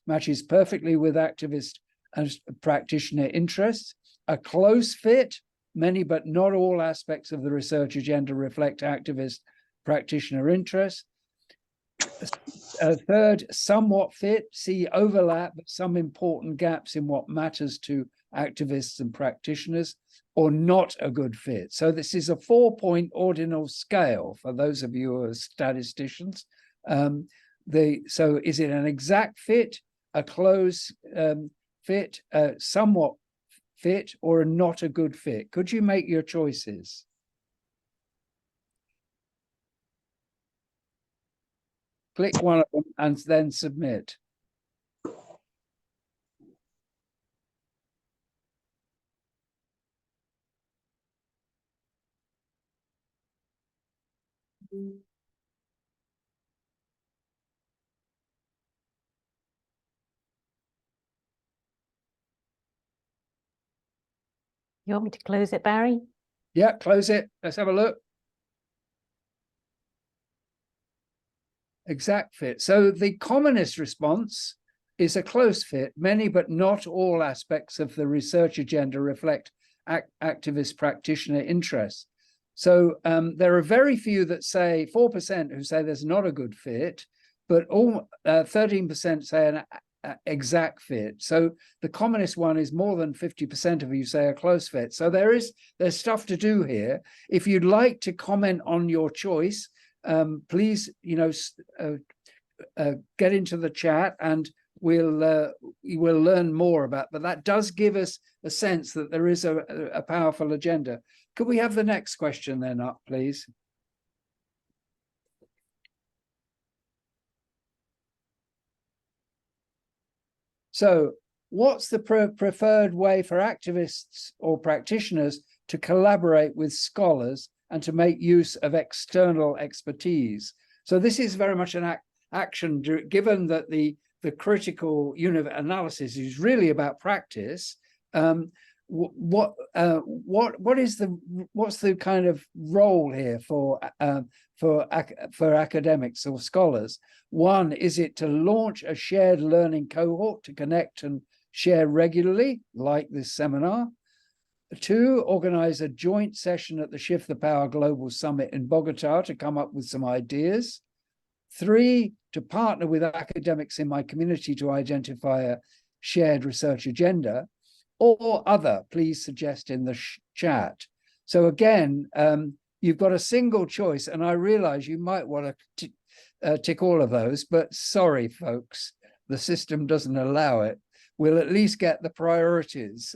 matches perfectly with activist and practitioner interests. A close fit, many but not all aspects of the research agenda reflect activist practitioner interests. Third, somewhat fit, see overlap, but some important gaps in what matters to activists and practitioners, or not a good fit. So this is a 4-point ordinal scale for those of you who are statisticians. So is it an exact fit, a close fit, somewhat fit, or a not a good fit? Could you make your choices? Click one of them and then submit. You want me to close it, Barry? Yeah, close it. Let's have a look. Exact fit. So the commonest response is a close fit. Many but not all aspects of the research agenda reflect activist practitioner interests. So there are very few that say, 4% who say there's not a good fit, but all 13% say an exact fit. So the commonest one is more than 50% of you say a close fit. So there's stuff to do here. If you'd like to comment on your choice, please, get into the chat and we'll learn more about. But that does give us a sense that there is a powerful agenda. Could we have the next question then up, please? So, what's the preferred way for activists or practitioners to collaborate with scholars and to make use of external expertise? So this is very much an action, given that the critical unit of analysis is really about practice. What's the kind of role here for for academics or scholars. One, is it to launch a shared learning cohort to connect and share regularly, like this seminar? 2, organize a joint session at the Shift the Power Global Summit in Bogotá to come up with some ideas. 3, to partner with academics in my community to identify a shared research agenda, or other, please suggest in the chat. So again, you've got a single choice, and I realize you might want to tick all of those, but sorry, folks, the system doesn't allow it. We'll at least get the priorities.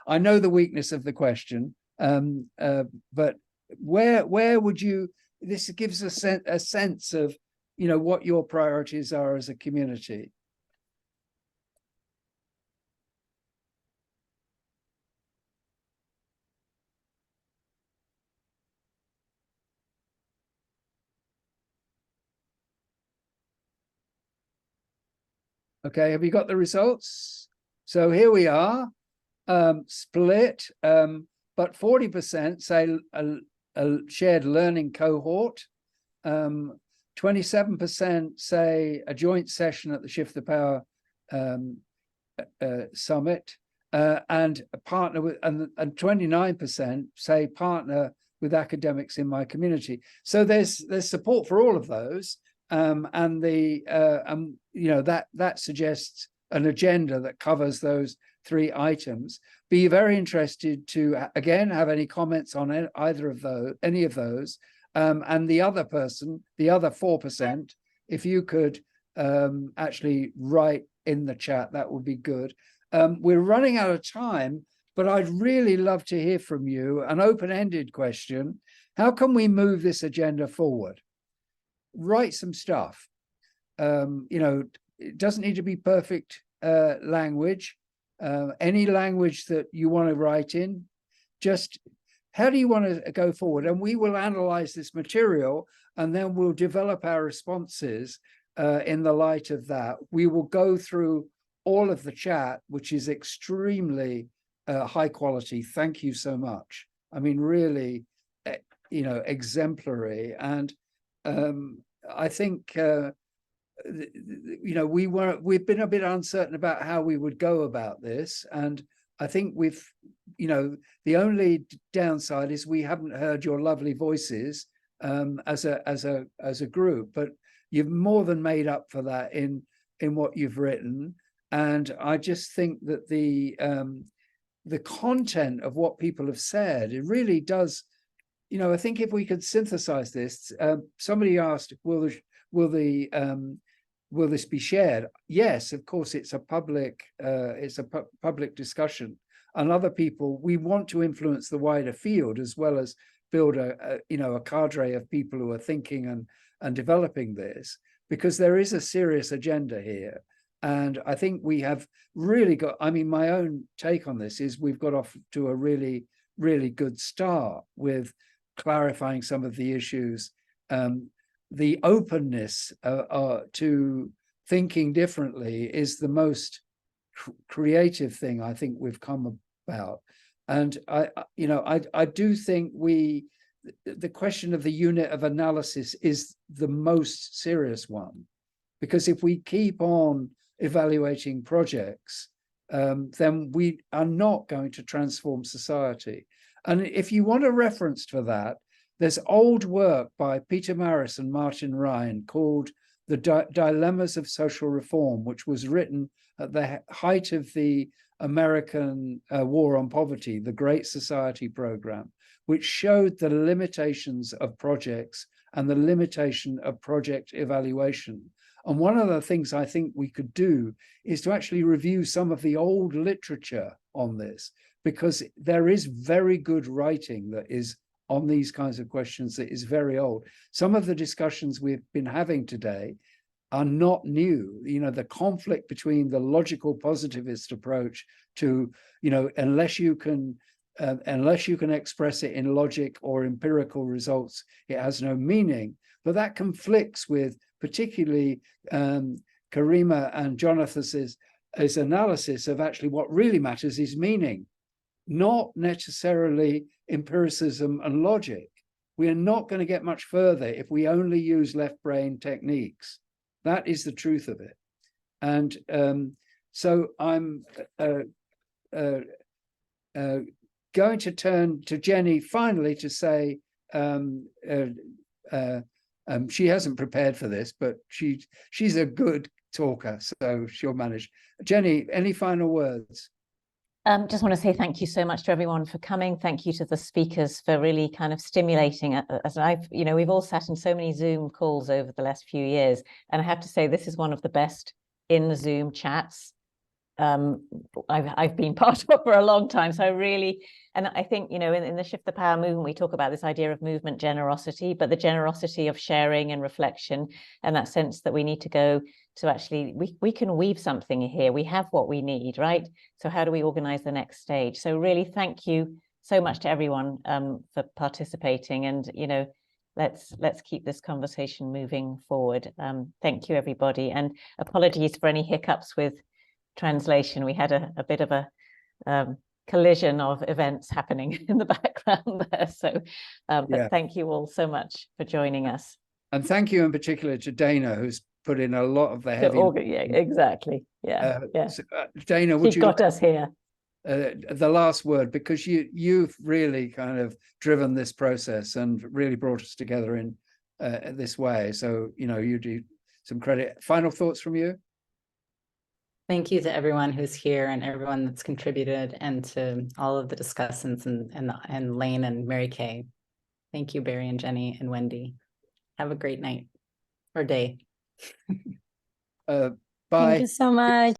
I know the weakness of the question, but where would you, this gives a sense of, you know, what your priorities are as a community. Okay, have you got the results? So here we are, split, but 40% say a shared learning cohort, 27% say a joint session at the Shift the Power Summit, and a partner with, and 29% say partner with academics in my community. So there's support for all of those. And the you know, that suggests an agenda that covers those 3 items. Be very interested to again have any comments on either of those, any of those, and the other person, the other 4%, if you could actually write in the chat, that would be good. We're running out of time, but I'd really love to hear from you. An open-ended question: how can we move this agenda forward? Write some stuff. You know, it doesn't need to be perfect language. Any language that you want to write in, just how do you want to go forward? And we will analyze this material, and then we'll develop our responses in the light of that. We will go through all of the chat, which is extremely high quality. Thank you so much. I mean, really, you know, exemplary. And I think, you know, we've been a bit uncertain about how we would go about this. And I think we've, you know, the only downside is we haven't heard your lovely voices as a group, but you've more than made up for that in what you've written. And I just think that the content of what people have said, it really does. You know, I think if we could synthesize this, somebody asked, will this be shared? Yes, of course, it's a public discussion. And other people, we want to influence the wider field as well as build a cadre of people who are thinking and developing this, because there is a serious agenda here. And I think we have really got, I mean, my own take on this is we've got off to a really, really good start with clarifying some of the issues, the openness to thinking differently is the most creative thing I think we've come about. And I do think the question of the unit of analysis is the most serious one, because if we keep on evaluating projects, then we are not going to transform society. And if you want a reference for that, there's old work by Peter Maris and Martin Ryan called The Dilemmas of Social Reform, which was written at the height of the American War on Poverty, the Great Society Program, which showed the limitations of projects and the limitation of project evaluation. And one of the things I think we could do is to actually review some of the old literature on this, because there is very good writing that is on these kinds of questions that is very old. Some of the discussions we've been having today are not new. You know, the conflict between the logical positivist approach to, you know, unless you can express it in logic or empirical results, it has no meaning. But that conflicts with particularly Karima and Jonathan's analysis of actually what really matters is meaning, not necessarily empiricism and logic. we are not going to get much further if we only use left brain techniques. That is the truth of it. And so I'm going to turn to Jenny finally to say, she hasn't prepared for this, but she's a good talker, so she'll manage. Jenny, any final words? Just want to say thank you so much to everyone for coming. Thank you to the speakers for really kind of stimulating. As we've all sat in so many Zoom calls over the last few years, and I have to say this is one of the best in the Zoom chats I've been part of for a long time. So and I think, in the Shift the Power movement, we talk about this idea of movement generosity, but the generosity of sharing and reflection, and that sense that we need to go to actually, we can weave something here. We have what we need, right? So how do we organize the next stage? So really, thank you so much to everyone for participating, and, let's keep this conversation moving forward. Thank you, everybody. And apologies for any hiccups with translation. We had a bit of a collision of events happening in the background there. So, but thank you all so much for joining us. And thank you in particular to Dana, who's put in a lot of the heavy. Yeah, exactly. Yeah, So, Dana, would you got us here? The last word, because you've really kind of driven this process and really brought us together in this way. So, you do some credit. Final thoughts from you? Thank you to everyone who's here and everyone that's contributed, and to all of the discussants and Lane and Mary Kay. Thank you, Barry and Jenny and Wendy. Have a great night or day. Bye. Thank you so much.